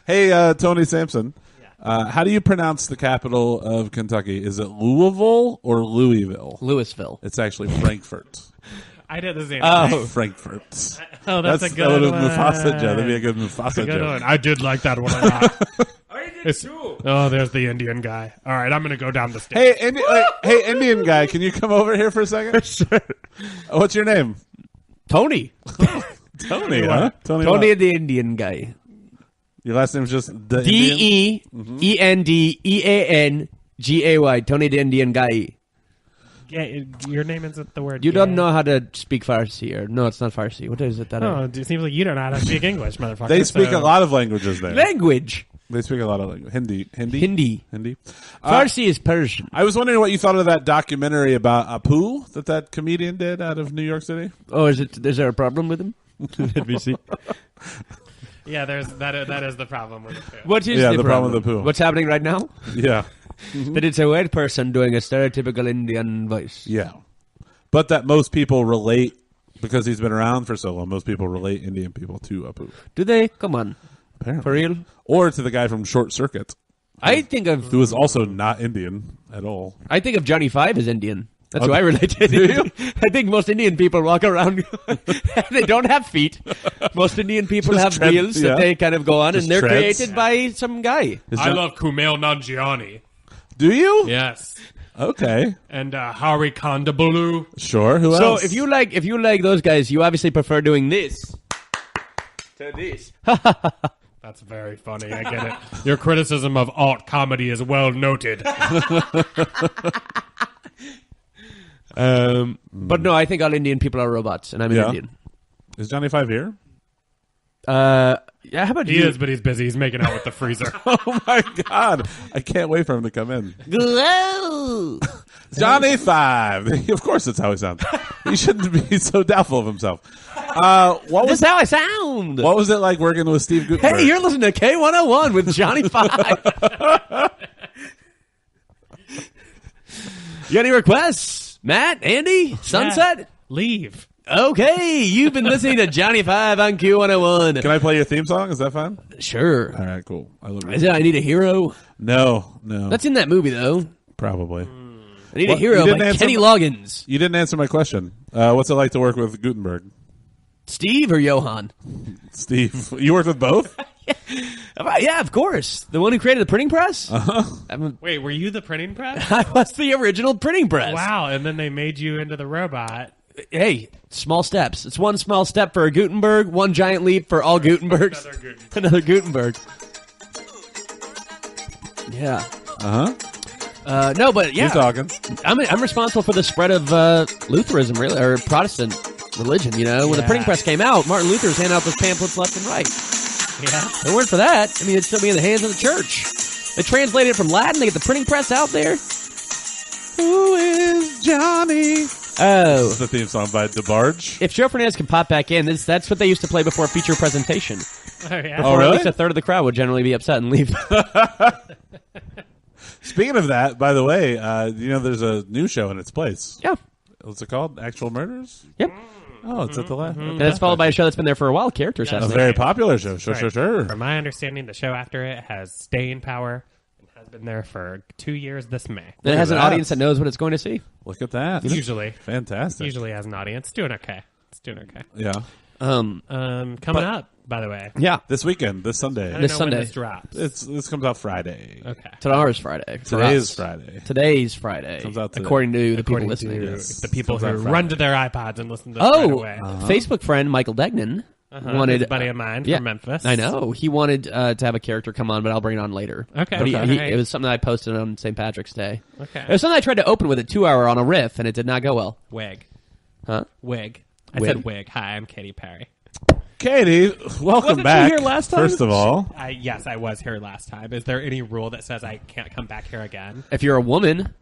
Hey, Tony Sampson. How do you pronounce the capital of Kentucky? Is it Louisville or Louisville? Louisville. It's actually Frankfurt. I did the same. Oh. Frankfurt. Oh, that's a That good would one. have Mufasa joke. That'd be a good Mufasa Good joke. one. I did like that one a lot. Oh, there's the Indian guy. All right, I'm gonna go down the stairs. Hey, Indian guy, can you come over here for a second? Sure. What's your name? Tony. Tony, huh? Tony. Tony what? the Indian guy. Your last name's just the Indian? DEENDEANGAY. Tony the Indian guy. Yeah, your name isn't the word. You don't gay. know how to speak Farsi, or no, it's not Farsi. What is it? That Oh, it seems like you don't know how to speak English, motherfucker. They speak so- a lot of languages there. language. They speak a lot of language. Hindi. Hindi. Uh, Farsi is Persian. I was wondering what you thought of that documentary about Apu that comedian did out of New York City. Oh, is there a problem with him? Let me see. Yeah, that is the problem with it. Too. What is Yeah, the the problem with the poo. What's happening right now? Yeah. That it's a white person doing a stereotypical Indian voice. Yeah. But that most people relate, because he's been around for so long, most people relate Indian people to Apu. Do they? Come on. Apparently. For real? Or to the guy from Short Circuit, I think of who is also not Indian at all. Johnny Five as Indian. That's who Okay. I relate to. I think most Indian people walk around. They don't have feet. Most Indian people Just have tread- wheels yeah. that they kind of go on, Just and they're treads. created by some guy. Is I John- love Kumail Nanjiani. Do you? Yes. Okay. And Hari Kondabolu. Sure. Who So else? if you like those guys, you obviously prefer doing this to this. That's very funny. I get it. Your criticism of alt comedy is well noted. But no, I think all Indian people are robots, and I'm an Yeah. Indian. Is Johnny Five here? Yeah, how about He you? is, but he's busy. He's making out with the freezer. Oh my God! I can't wait for him to come in. Hello. Johnny Five. Of course, that's how he sounds. He shouldn't be so doubtful of himself. What This was is how I sound. what was it like working with Steve Gutenberg? Hey, you're listening to K101 with Johnny Five. You got any requests? Matt, Andy, Sunset? Leave. Okay, you've been listening to Johnny Five on Q101. Can I play your theme song? Is that fine? Sure. All right, cool. I love Is it. it I Need a Hero? No. That's in that movie, though. Probably. I Need What? a Hero You didn't by answer Kenny my- Loggins. You didn't answer my question. What's it like to work with Gutenberg? Steve or Johan? Steve, you worked with both? Yeah, of course. The one who created the printing press? Wait, were you the printing press? I was the original printing press. Wow, and then they made you into the robot. Hey, small steps. It's one small step for a Gutenberg, one giant leap for all Gutenbergs. Another Gutenberg. Another Gutenberg. Yeah. No, but yeah, Keep talking. I'm responsible for the spread of Lutheranism, really, or Protestant religion. You know, when the Yeah. printing press came out, Martin Luther was handing out those pamphlets left and right. Yeah. If it weren't for that, I mean, it'd still be in the hands of the church. They translated it from Latin. They get the printing press out there. Who is Johnny? Oh, It's the theme song by DeBarge. if Joe Fernandez can pop back in, that's what they used to play before a feature presentation. Oh, yeah. Oh, Or really? at least a third of the crowd would generally be upset and leave. Speaking of that, by the way, there's a new show in its place. Yeah. What's it called? Actual Murders? Yep. Oh, it's at the last. And it's followed by a show that's been there for a while, Character A Assassination. very popular show. Sure, Right. sure. From my understanding, the show after it has staying power and has been there for 2 years this May. And it has an at that. audience that knows what it's going to see. Look at that. Usually. Fantastic. Usually has an audience. It's doing okay. It's doing okay. Yeah. Coming up, by the way. Yeah. This weekend, this I Sunday. don't This know Sunday. when this drops. This comes out Friday. Okay. Tomorrow's Friday. for Today us. is Friday. Today's Friday. Comes out today. According to the According people listening. to Yes. the people Comes out who Friday. run to their iPods and listen to this right Oh, away. Facebook friend Michael Degnan wanted He's a buddy of mine yeah, from Memphis. I know. He wanted to have a character come on, but I'll bring it on later. Okay. But Okay. it was something that I posted on St. Patrick's Day. Okay. It was something I tried to open with a 2-hour on a riff, and it did not go well. Wig. Huh? Wig. I Wig. said wig. Hi, I'm Katy Perry. Katie, welcome Wasn't she back. here last time? First of all, Yes, I was here last time. Is there any rule that says I can't come back here again? If you're a woman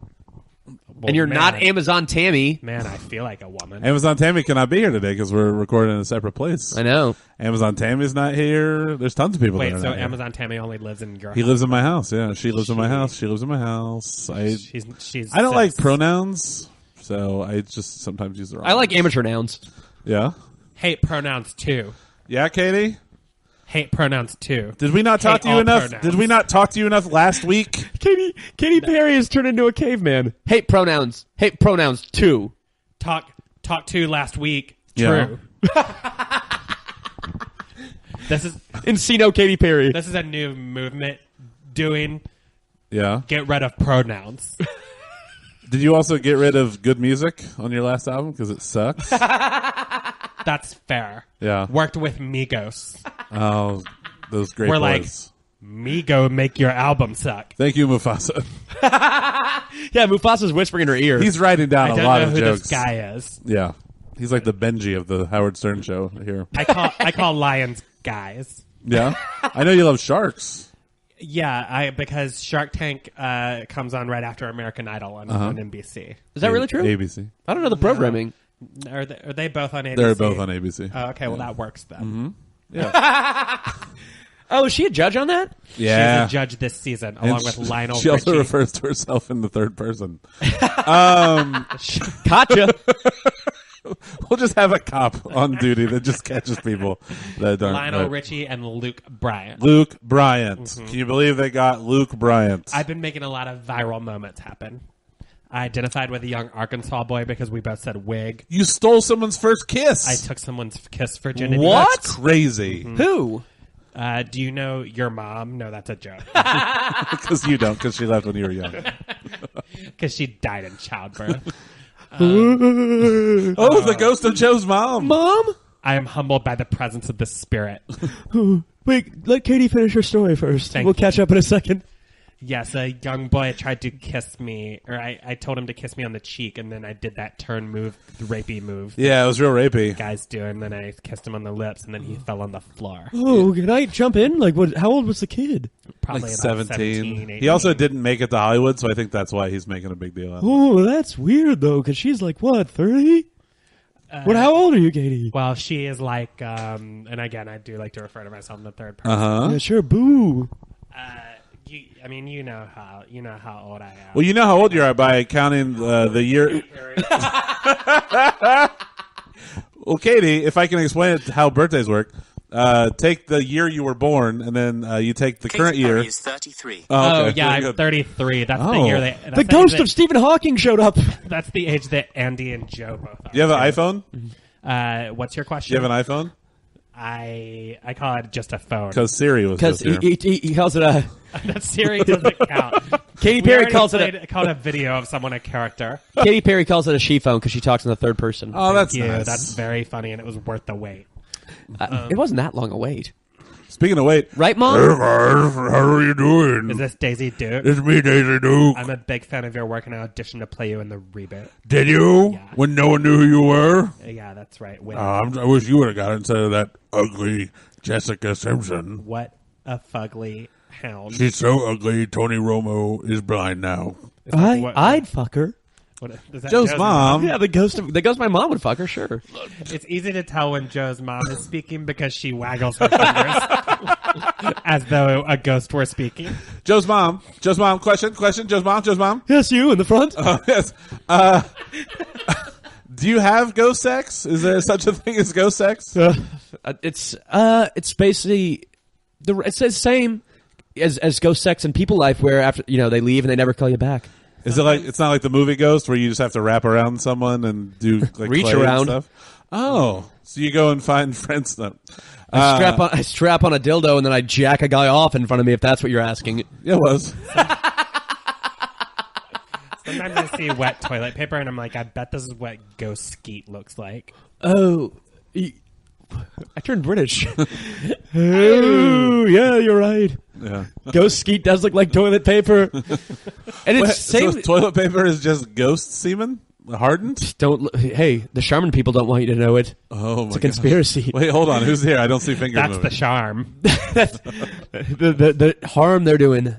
and you're not Amazon Tammy, Man, I feel like a woman. Amazon Tammy cannot be here today because we're recording in a separate place. I know. Amazon Tammy's not here. There's tons of people that Wait, are so not here. Amazon Tammy only lives in your He house? lives in my house. Yeah, she lives in my house. She lives in my house. She's I don't like cis. pronouns, so I just sometimes use the wrong. I like ones. amateur nouns. Yeah, Hate pronouns too. yeah, Katie. Hate pronouns too. Did we not talk Hate to you all enough? pronouns. Did we not talk to you enough last week? Katy Perry has turned into a caveman. Hate pronouns. Hate pronouns too. Talk to last week. Yeah. True. This is Encino Katy Perry. this is a new movement doing Yeah. get rid of pronouns. Did you also get rid of good music on your last album because it sucks? That's fair. Yeah. Worked with Migos. Oh, those great We're boys. like, Migo make your album suck. Thank you, Mufasa. Yeah, Mufasa's whispering in her ear. He's writing down I a don't lot know of who jokes. this guy is. Yeah, he's like the Benji of the Howard Stern show here. I call lions guys. Yeah, I know you love sharks. Yeah, because Shark Tank comes on right after American Idol on NBC. Is that really true? ABC. I don't know the programming. Are they both on ABC? They're both on ABC. Oh, okay, well that works then. Yeah. Oh, is she a judge on that? Yeah. She's a judge this season, along with Lionel She also Richie. refers to herself in the third person. Gotcha. We'll just have a cop on duty that just catches people that don't. Lionel Richie and Luke Bryant. Luke Bryant. Can you believe they got Luke Bryant? I've been making a lot of viral moments happen. I identified with a young Arkansas boy because we both said wig. You stole someone's first kiss. I took someone's kiss virginity. What? That's crazy. Who? Do you know your mom? No, that's a joke. Because you don't, because she left when you were young. Because she died in childbirth. Oh, the ghost of Joe's mom. Mom? I am humbled by the presence of the spirit. Wait, let Katie finish her story first. Thank We'll you. catch up in a second. Yes, a young boy tried to kiss me, or I told him to kiss me on the cheek, and then I did that turn move, the rapey move Yeah, it was real rapey. guys do, and then I kissed him on the lips, and then he fell on the floor. Oh, can I jump in? Like, what? How old was the kid? Probably Like about 17. 18. He also didn't make it to Hollywood, so I think that's why he's making a big deal out of it. Oh, that's weird though, because she's like what, 30? What? How old are you, Katie? Well, she is like, and again, I do like to refer to myself in the third person. Uh-huh. Yeah, sure. Boo. You know how old I am. Well, you know how old you are by counting the year. Well, Katie, if I can explain it how birthdays work, take the year you were born, and then you take the current year. is 33. Oh, okay. yeah, Very I'm good. 33. That's the Oh. year that that's The age ghost that- of Stephen Hawking showed up. That's the age that Andy and Joe both are. Do you have an iPhone? What's your Do question? you have an iPhone? I call it just a phone. Because Siri was Because just here. he calls it a. That Siri doesn't count. Katy We Perry already calls it called a video of someone a character. a. Katy Perry calls it a she phone because she talks in the third person. Oh, that's Yeah, nice. that's very funny, and it was worth the wait. It wasn't that long a wait, Speaking of wait, right, hey Mom? guys, how are you doing? Is this Daisy Duke? It's me, Daisy Duke. I'm a big fan of your work, and I auditioned to play you in the reboot. Did you? Yeah. When no one knew who you were? Yeah, that's right. Wait, I wish you would have got it instead of that ugly Jessica Simpson. what a fugly hound. She's so ugly, Tony Romo is blind now. It's like, what- I'd fuck her. what- is that Joe's mom. Yeah, the ghost my mom would fuck her, sure. It's easy to tell when Joe's mom is speaking because she waggles her fingers as though a ghost were speaking. Joe's mom. Question. Joe's mom. Yes, you in the front. Yes. Do you have ghost sex? Is there such a thing as ghost sex? It's basically it's the same as ghost sex in people life, where after they leave and they never call you back. Is it like, it's not like the movie Ghost where you just have to wrap around someone and do like Reach clay and around. stuff? Oh, so you go and find friends. I strap on a dildo and then I jack a guy off in front of me, if that's what you're asking. It was. Sometimes I see wet toilet paper and I'm like, I bet this is what ghost skeet looks like. Oh, I turned British. Oh, yeah, you're right. Yeah. Ghost skeet does look like toilet paper, and it's So same. toilet paper is just ghost semen? Hardened? Hey, the Charmin people don't want you to know it. Oh, my It's a conspiracy. Wait, hold on. Who's here? I don't see fingers That's moving. the charm. The harm they're doing.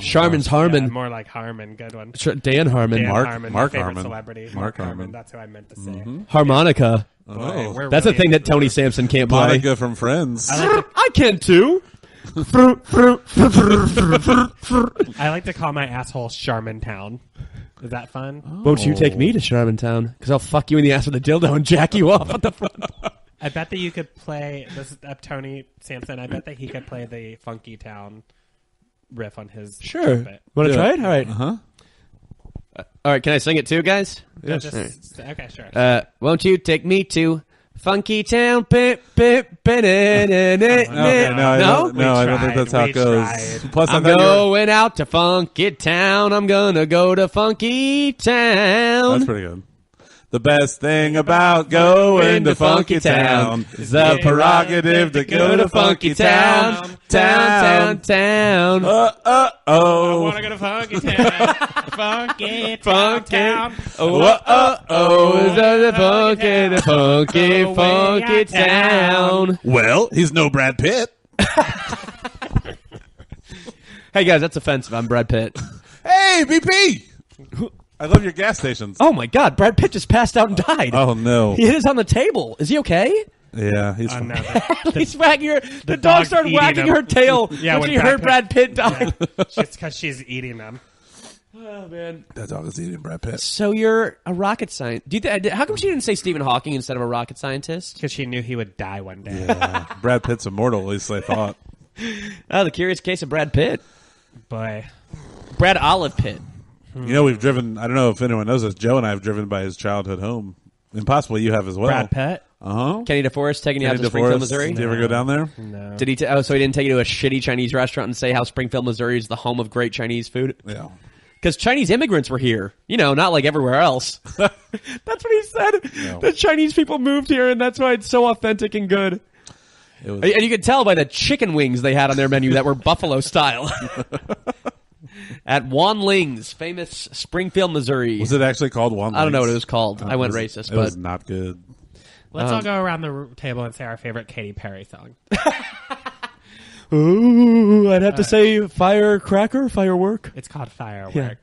Charmin's Yeah, Harmon. more like Harmon. Good one. Dan Harmon. Dan Mark- Harmon, Mark my favorite Harmon. celebrity. Mark Harmon. That's who I meant to say. Harmonica. Boy, Oh. we're That's a really thing that into Tony this. Sampson can't play. Monica from Friends. I can too. I like to call my asshole Charmin Town. Is that fun? Won't you take me to Charmintown? Because I'll fuck you in the ass with a dildo and jack you off at the front. I bet that you could play this is Tony Sampson. I bet that he could play the Funky Town riff on his Sure. trumpet. Want to Yeah. try it? All right. Uh-huh. All right. Can I sing it too, guys? Yeah, Yes. just, okay, sure. Won't you take me to Funky Town? No, Okay, no, I don't think tried, that's how we it goes. tried. Plus, I I'm thought you were- going out to Funky Town. I'm gonna go to Funky Town. That's pretty good. The best thing about going to Funky Town is the prerogative to go to Funky Town. Town. I Oh. want to go to Funky Town. Funky Town. Oh, the funky town. Well, he's no Brad Pitt. Hey guys, that's offensive. I'm Brad Pitt. Hey, BP. I love your gas stations. Oh my God, Brad Pitt just passed out and died. Oh, no. He hit us on the table. Is he okay? Yeah, he's Oh, no, He's wagging her. The dog dog's started eating wagging him. her tail Yeah, when when she heard Brad Pitt die. Just because she's eating them. Oh man. that dog is eating Brad Pitt. So you're a rocket scientist. How come she didn't say Stephen Hawking instead of a rocket scientist? Because she knew he would die one day. Yeah, Brad Pitt's immortal. At least I thought. Oh, the curious case of Brad Pitt. Boy. Brad Olive Pitt. You know, we've driven. I don't know if anyone knows this. Joe and I have driven by his childhood home, and possibly you have as well. Brad Pitt? Kenny DeForest taking you out to DeForest. Springfield, Missouri. Did you ever go down there? No. Did he? So he didn't take you to a shitty Chinese restaurant and say how Springfield, Missouri is the home of great Chinese food? Yeah. Because Chinese immigrants were here, not like everywhere else. That's what he said. No. The Chinese people moved here, and that's why it's so authentic and good. It was, And you could tell by the chicken wings they had on their menu that were buffalo style. At Wan Ling's, famous Springfield, Missouri. was it actually called One? I don't know what it Legs? was called. I went It was- racist, It was but not good. Let's all go around the table and say our favorite Katy Perry song. ooh, I'd have to say firecracker, firework. It's called Firework. Yeah.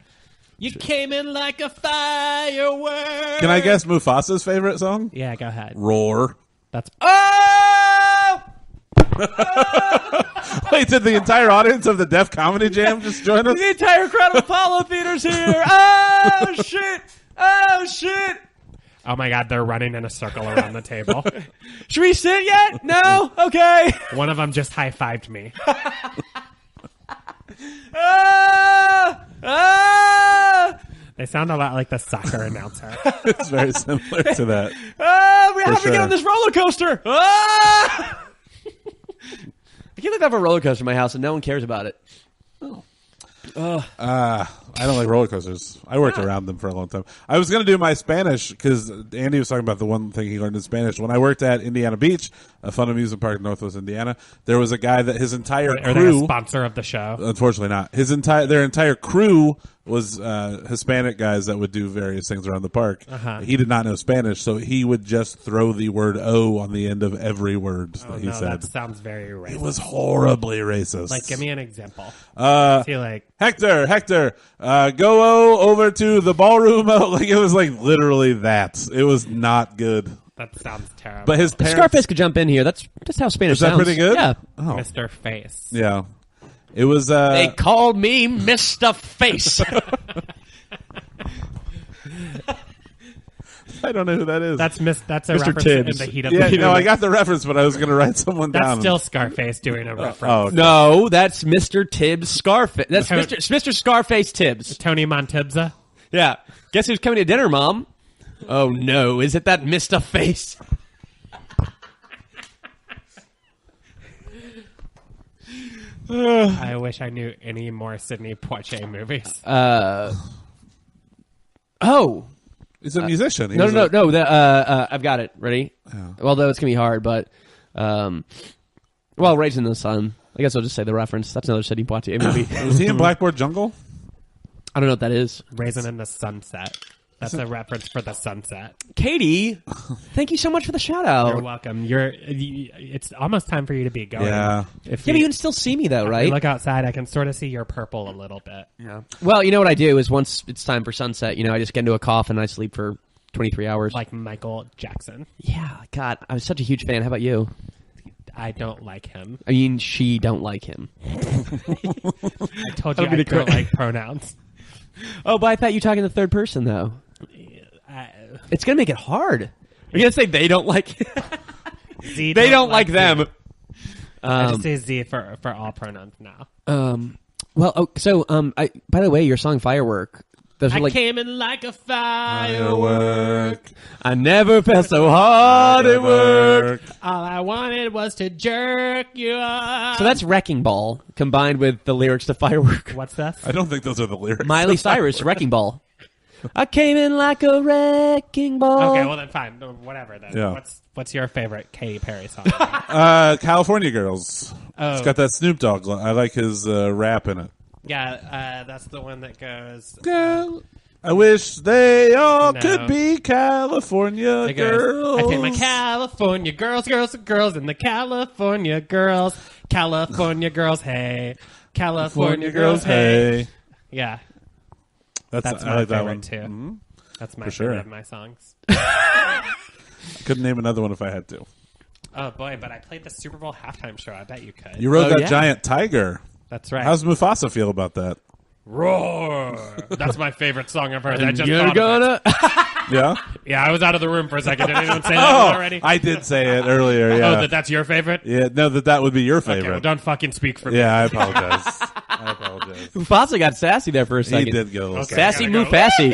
You came in like a firework. Can I guess Mufasa's favorite song? Yeah, go ahead. Roar. That's Oh! Wait, did the entire audience of the Def Comedy Jam just join us? The entire crowd of Apollo Theater's here. Oh shit! Oh shit! oh my god, they're running in a circle around the table. Should we sit yet? No. Okay. One of them just high-fived me. Ah! Ah! They sound a lot like the soccer announcer. It's very similar to that. Ah! We have to sure. get on this roller coaster. Ah! I can't believe I have a roller coaster in my house and no one cares about it. I don't like roller coasters. I worked around them for a long time. I was going to do my Spanish because Andy was talking about the one thing he learned in Spanish. When I worked at Indiana Beach, a fun amusement park in Northwest Indiana, there was a guy that his entire Are they a crew. sponsor of the show? Unfortunately, not. Their entire crew was Hispanic guys that would do various things around the park. He did not know Spanish, so he would just throw the word "o" on the end of every word that he No, said. that sounds very racist. It was horribly racist. Like, give me an example. Is he like, Hector, go over to the ballroom. Like it was like literally that. It was not good. that sounds terrible. But his parents. Scarface could jump in here. That's just how Spanish Is that sounds. pretty good? Yeah. Oh, Mr. Face. yeah. It was. They called me Mr. Face. I don't know who that is. That's a Mr. reference Tibbs. in the heat of yeah. the No, I got the reference, but I was going to write someone That's down. still Scarface doing a reference. Oh, okay. No, that's Mr. Tibbs Scarface. That's How- Mr. Scarface Tibbs. Tony Montibza. Yeah. Guess who's coming to dinner, Mom? Oh, no. Is it that Mr. Face? I wish I knew any more Sidney Poitier movies. Oh. He's a musician. He No, was no, a- no. I've got it. Ready? Although it's going to be hard, but... Raising the Sun. I guess I'll just say the reference. That's another Sidney Poitier movie. Was he in Blackboard Jungle? I don't know what that is. Raisin in the Sunset. That's a reference for the sunset. Katie, thank you so much for the shout You're out. welcome. It's almost time for you to be going. Yeah. If Yeah, but you can still see me though, if right? you look outside, I can sort of see your purple a little bit. Yeah. Well, you know what I do is once it's time for sunset, I just get into a coffin and I sleep for 23 hours. Like Michael Jackson. Yeah, God, I was such a huge fan. How about you? I don't like him. I mean, she don't like him. I told you That'll be I the don't cra- like pronouns. Oh, but I thought you were talking in the third person though. It's gonna make it hard. You're gonna say they don't like. Z They don't like Z. them. I just say Z for all pronouns now. By the way, your song "Firework." Those are I like came in like a firework. I never felt so hard at work. All I wanted was to jerk you up. So that's Wrecking Ball combined with the lyrics to Firework. What's this? I don't think those are the lyrics. Miley Cyrus, Wrecking Ball. I came in like a wrecking ball. Okay, well then fine. Whatever then. Yeah. What's your favorite Katy Perry song? California Girls. Oh. It's got that Snoop Dogg. I like his rap in it. Yeah, that's the one that goes. Girl, I wish they all No. could be California It goes, girls. I take my California girls, and the California girls, hey, California girls, hey. Yeah, that's I my like that favorite one. too. Mhm. That's my For favorite sure. of my songs. I couldn't name another one if I had to. Oh boy, but I played the Super Bowl halftime show. I bet you could. You rode that yeah. giant tiger. That's right. How's Mufasa feel about that? Roar? That's my favorite song I've heard. I just You're thought of it. gonna. Yeah? Yeah, I was out of the room for a second. Did anyone say that one already? I did say it earlier, yeah. Oh, that's your favorite? Yeah, no, that would be your favorite. Okay, well, don't fucking speak for me. Yeah, I apologize. I apologize. Mufasa got sassy there for a second. He did go a little Okay. Sassy Gotta go. Mufassy.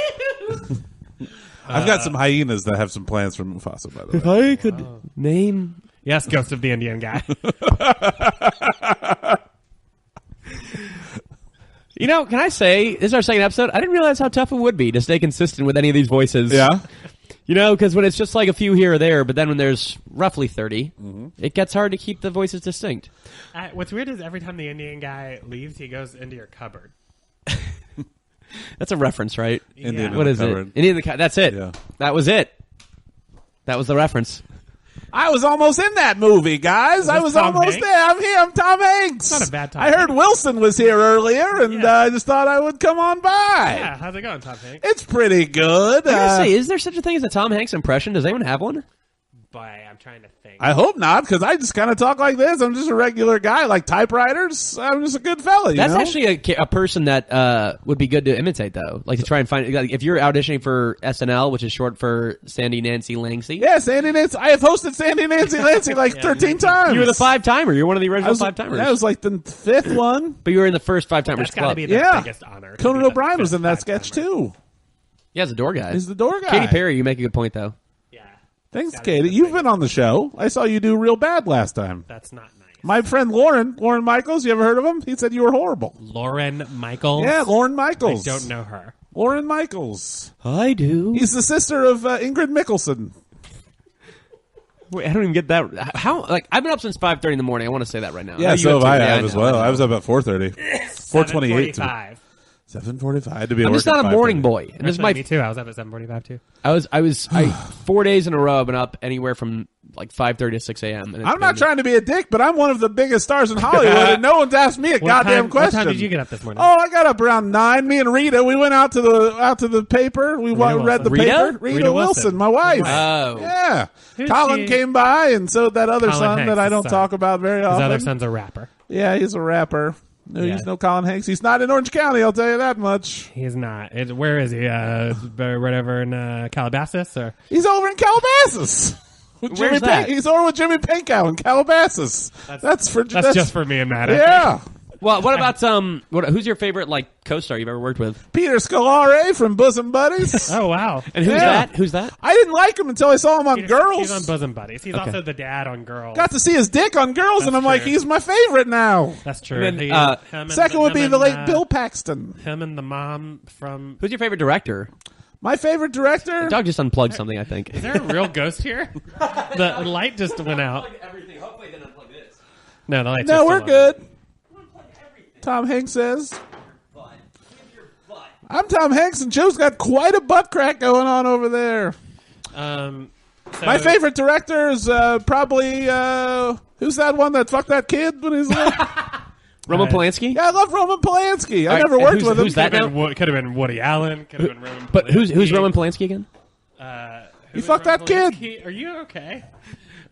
I've got some hyenas that have some plans for Mufasa, by the If way. I could name. Yes, Ghost of the Indian guy. You know, can I say, this is our second episode, I didn't realize how tough it would be to stay consistent with any of these voices. Yeah? You know, because when it's just like a few here or there, but then when there's roughly 30, it gets hard to keep the voices distinct. What's weird is every time the Indian guy leaves, he goes into your cupboard. That's a reference, right? Indian What is cupboard. it? Indian in the That's it. Yeah. That was it. That was the reference. I was almost in that movie, guys. I was Tom almost Hanks? there. I'm here. I'm Tom Hanks. Not a bad Tom I heard Hanks. Wilson was here earlier, and Yeah. I just thought I would come on by. Yeah, how's it going, Tom Hanks? It's pretty good. I gotta say, is there such a thing as a Tom Hanks impression? Does anyone have one? Boy, I'm trying to think. I hope not, because I just kind of talk like this. I'm just a regular guy, like typewriters. I'm just a good fella, you That's know? actually a person that would be good to imitate, though. Like to try and find, like, if you're auditioning for SNL, which is short for Sandy Nancy Langsy. Yeah, Sandy Nancy. I have hosted Sandy Nancy Lansing like 13 times. You were the 5-timer. You're one of the original 5-timers. That was like the 5th one. But you were in the first 5-timers That's got to club. be the Yeah. biggest honor. to Conan be the O'Brien was fifth in that sketch, five-timer. too. Yeah, as a door guy. He's the door guy. Katy Perry, you make a good point, though. Yeah. Thanks, Gotta be Katie. the You've biggest. been on the show. I saw you do real bad last time. That's not nice. My friend Lauren Michaels, you ever heard of him? He said you were horrible. Lauren Michaels? Yeah, Lauren I Michaels. don't know her. Lauren Michaels. I do. He's the sister of Ingrid Mickleson. Wait, I don't even get that. How? Like, I've been up since 5:30 in the morning. I want to say that right now. Yeah, I know you so have I. too. I Yeah, have as know, well. I I know. was up at 4:30. 4:28. 7:45. 7:45. I had to be at I'm work just not at a morning 5:30. boy. And this is my. Me too. I was up at 7:45 too. I 4 days in a row. I've been up anywhere from like 5:30 to 6 a.m. and it's I'm not been- trying to be a dick, but I'm one of the biggest stars in Hollywood, and no one's asked me a goddamn question. What time did you get up this morning? Oh, I got up around 9. Me and Rita, we went out to the paper. We read the Rita? paper. Rita Wilson, Wilson. my wife. Oh. Yeah. Who's Colin she? came by, and so that other Colin son Hanks' that I don't son. talk about very His often. other son's a rapper. Yeah, he's a rapper. No, Yeah. he's no Colin Hanks. He's not in Orange County, I'll tell you that much. He's not. Where is he? Whatever in Calabasas or He's over in Calabasas. With Jimmy Where's that? He's over with Jimmy Pinkow in Calabasas. That's just for me and Matt. Yeah. Well, what about who's your favorite like co-star you've ever worked with? Peter Scolare from Bosom Buddies. Oh wow. And who's Yeah. that? Who's that? I didn't like him until I saw him on Girls. He's on Bosom Buddies. He's also the dad on Girls. Got to see his dick on Girls, and That's I'm like, true. he's my favorite now. That's true. And then, He- uh, him and- Second would be him the and, late Bill Paxton. Him and the mom from. Who's your favorite director? My favorite director. Doug just unplugged something, I think. Is there a real ghost here? The light just went out. Everything. Hopefully, they didn't unplug this. No, the light's No, just we're still on. good. Tom Hanks says. I'm Tom Hanks, and Joe's got quite a butt crack going on over there. So My favorite director is probably who's that one that fucked that kid when he was little? Roman Polanski? Yeah, I love Roman Polanski. I All right, never and worked who's- with him. who's that now? Could have been Woody Allen. Could have been Roman. But who's Polanski. Roman Polanski again? Who is fucked Roman that kid. Polanski? Are you okay?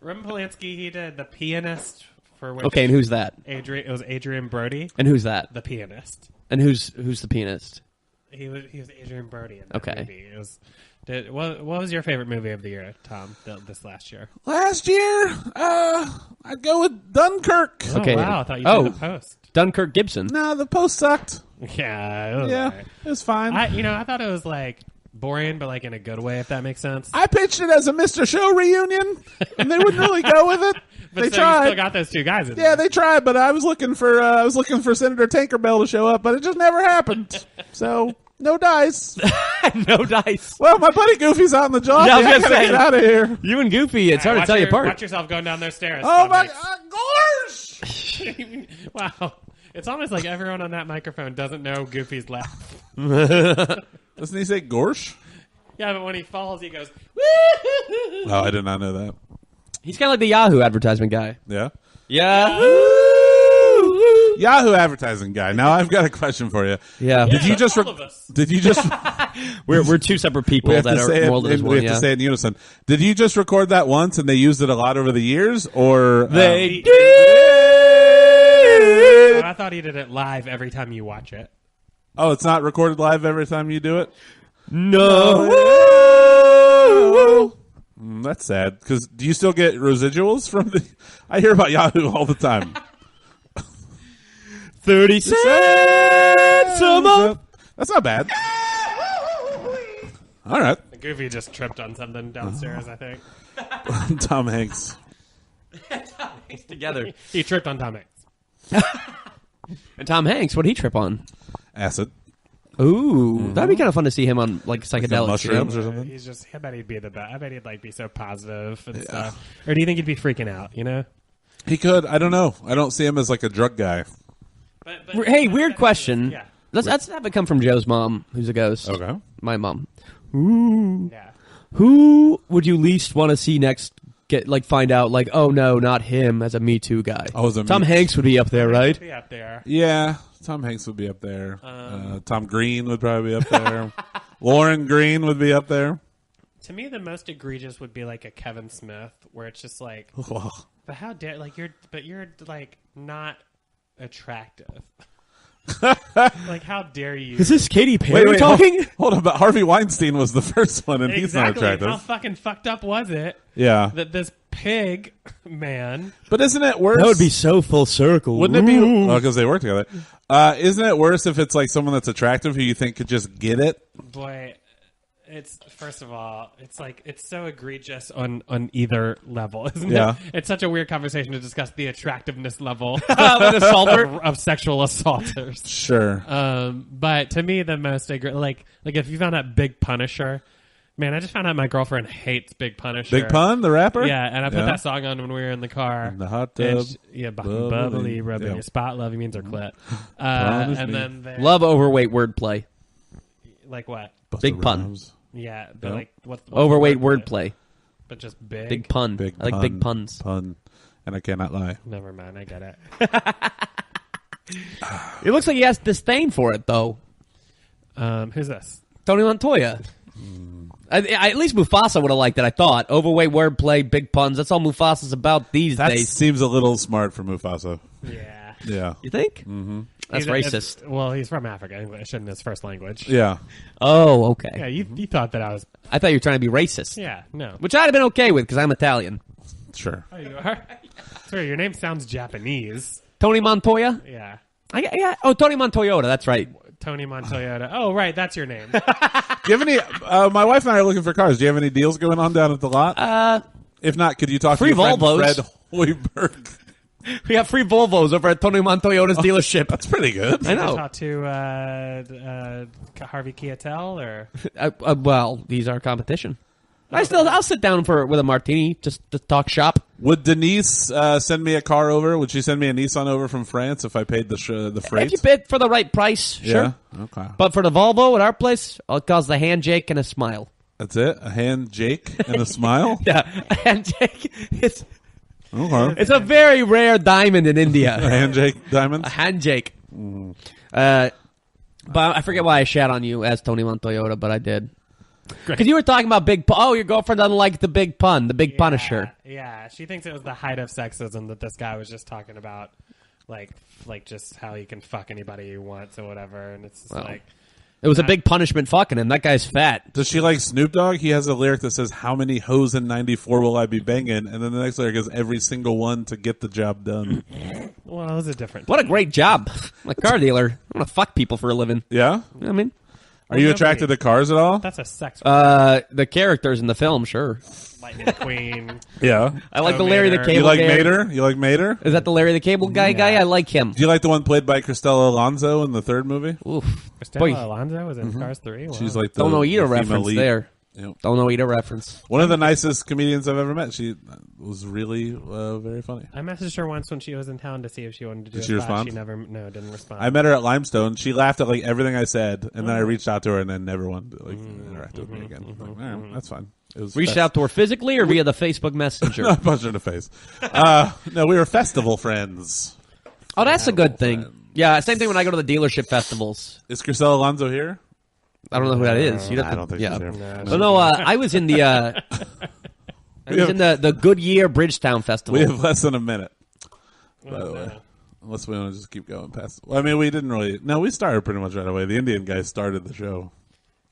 Roman Polanski. He did The Pianist. For which Okay, and who's that? It was Adrian Brody, And who's that? the pianist. And who's the pianist? He was Adrian Brody in that Okay. movie. It was. What was your favorite movie of the year, Tom? This last year? Last year, I'd go with Dunkirk. Okay. Oh, wow, I thought you Oh. did The Post. Dunkirk Gibson. No, the post sucked. Yeah, it was Yeah, alright. it was fine. I thought it was like boring, but like in a good way, if that makes sense. I pitched it as a Mr. Show reunion, and they wouldn't really go with it. But They so you tried. still got those two guys in Yeah, there. they tried, but I was looking for Senator Tinkerbell to show up, but it just never happened. So no dice. No dice. Well, my buddy Goofy's out in the job. Yeah, I was I gonna gotta say. get out of here. You and Goofy, it's hard to tell you apart. Watch yourself going down those stairs. Oh Tom my Hanks. gosh! Wow. It's almost like everyone on that microphone doesn't know Goofy's laugh. Doesn't he say Gorsh? Yeah, but when he falls, he goes, Oh, I did not know that. He's kind of like the Yahoo advertisement guy. Yeah. Yahoo! Yahoo advertising guy. Now I've got a question for you. Yeah. Did you just? all of us. Did you just? We're two separate people We have that to are say it. molded as We one. have to say it in unison. Did you just record that once and they used it a lot over the years, or They Oh, I thought he did it live every time you watch it. Oh, it's not recorded live every time you do it. No. That's sad. Because do you still get residuals from the? I hear about Yahoo all the time. 30 cents a month. That's not bad. All right, Goofy just tripped on something downstairs, I think. Tom Hanks. Together. He tripped on Tom Hanks. And Tom Hanks, what did he trip on? Acid. Ooh, that'd be kind of fun to see him on like psychedelics. Mushrooms or something. He's just, I bet he'd be the best. I bet he'd like be so positive and stuff. Or do you think he'd be freaking out, you know? He could. I don't know. I don't see him as like a drug guy. Hey, weird question. Yeah. Let's have it come from Joe's mom, who's a ghost. Okay. My mom. Ooh. Yeah. Who would you least want to see next? Find out oh no, not him as a Me Too guy. Oh, as a Tom Me- Hanks would be up there, right? Be up there. Yeah, Tom Hanks would be up there. Tom Green would probably be up there. Lauren Green would be up there. To me, the most egregious would be like a Kevin Smith, where it's just like, Whoa. but how dare, you're like not attractive. Like, how dare you? Is this Katy Perry talking? Hold on, but Harvey Weinstein was the first one, and he's not Exactly. attractive. How fucking fucked up was it Yeah, that this pig man? but isn't it worse? That would be so full circle. Wouldn't it be? Oh, because they work together. Isn't it worse if it's like someone that's attractive who you think could just get it? Boy, it's first of all, it's like it's so egregious on either level, isn't Yeah. it? It's such a weird conversation to discuss the attractiveness level of sexual assaulters. Sure. But to me, the most like if you found out Big Punisher, man, I just found out my girlfriend hates Big Punisher. Big Pun, the rapper? Yeah, and I put that song on when we were in the car. In the hot And tub. bubbly, rubbing Yeah. your spot, love, he means her clit. Promise And me. then Love overweight wordplay. like what? Busta Big pun. Rhymes. Yeah, but No. like what's Overweight the word? wordplay. But just big. Big pun. Big I like pun, big puns. Pun. And I cannot lie. Never mind, I get it. It looks like he has disdain for it, though. Who's this? Tony Montoya. At least Mufasa would have liked it, I thought. Overweight wordplay, big puns. That's all Mufasa's about these That days. seems a little smart for Mufasa. Yeah. Yeah. You think? Mm-hmm. That's racist. Well, he's from Africa. English isn't his first language. Yeah. Oh, okay. Yeah, you thought that I was. I thought you were trying to be racist. Yeah, no. Which I'd have been okay with because I'm Italian. Sure. Oh, you are? Sorry, your name sounds Japanese. Tony Montoya? Yeah. Oh, Tony Montoyota. That's right. Tony Montoya. Oh, right, that's your name. Do you have any? My wife and I are looking for cars. Do you have any deals going on down at the lot? If not, could you talk Free to your friend Volvos. Fred Hoiberg? We have free Volvos over at Tony Montoyota's dealership. That's pretty good. I know. Talk to Harvey Keitel or Well, these are competition. I'll sit down with a martini just to talk shop. Would Denise send me a car over? Would she send me a Nissan over from France if I paid the freight? If you bid for the right price, sure. Yeah. Okay. But for the Volvo at our place, I'll cause the handshake and a smile. That's it. A hand Jake and a smile. Yeah, a handshake. Okay. It's a very rare diamond in A India. hand Jake diamonds. A handshake. But I forget why I shat on you as Tony Montoyota, but I did. Because you were talking about big. Oh, your girlfriend doesn't like the big pun, the big Punisher. Yeah, she thinks it was the height of sexism that this guy was just talking about, like just how he can fuck anybody he wants or whatever, and it's just like. It was a big punishment fucking him. That guy's fat. Does she like Snoop Dogg? He has a lyric that says, "How many hoes in '94 will I be banging?" And then the next lyric is, "Every single one to get the job done." Well, it was a different. What a great job. I'm a car dealer. I want to fuck people for a living. Yeah. You know what I mean? Are you attracted to cars at all? That's a sex. The characters in the film, sure. Lightning McQueen. Yeah. I like the Larry the Mater. Cable You like Guy. Mater? You like Mater? Is that the Larry the Cable Guy guy? I like him. Do you like the one played by Cristela Alonso in the third movie? Oof. Stella Boy, Alonso was in Cars 3. Wow. She's like the don't know either the female reference lead. there. Yep. Don't know either reference. One of the nicest comedians I've ever met. She was really very funny. I messaged her once when she was in town to see if she wanted to do Did a she spot. respond? She didn't respond. I met her at Limestone. She laughed at like everything I said, and then I reached out to her and then never wanted to interact with me again. Like, all right, that's fine. It was Reached out to her physically or via the Facebook Messenger? I punched her in the face. No, we were festival friends. Oh, that's a good thing. friends. Yeah, same thing when I go to the dealership festivals. Is Crystal Alonso here? I don't know who that is. You'd have I to- don't think yeah. she's here. Oh, no, I was in the the Goodyear Bridgetown Festival. We have less than a minute, by the way. Unless we want to just keep going past. Well, I mean, we didn't really. No, we started pretty much right away. The Indian guy started the show.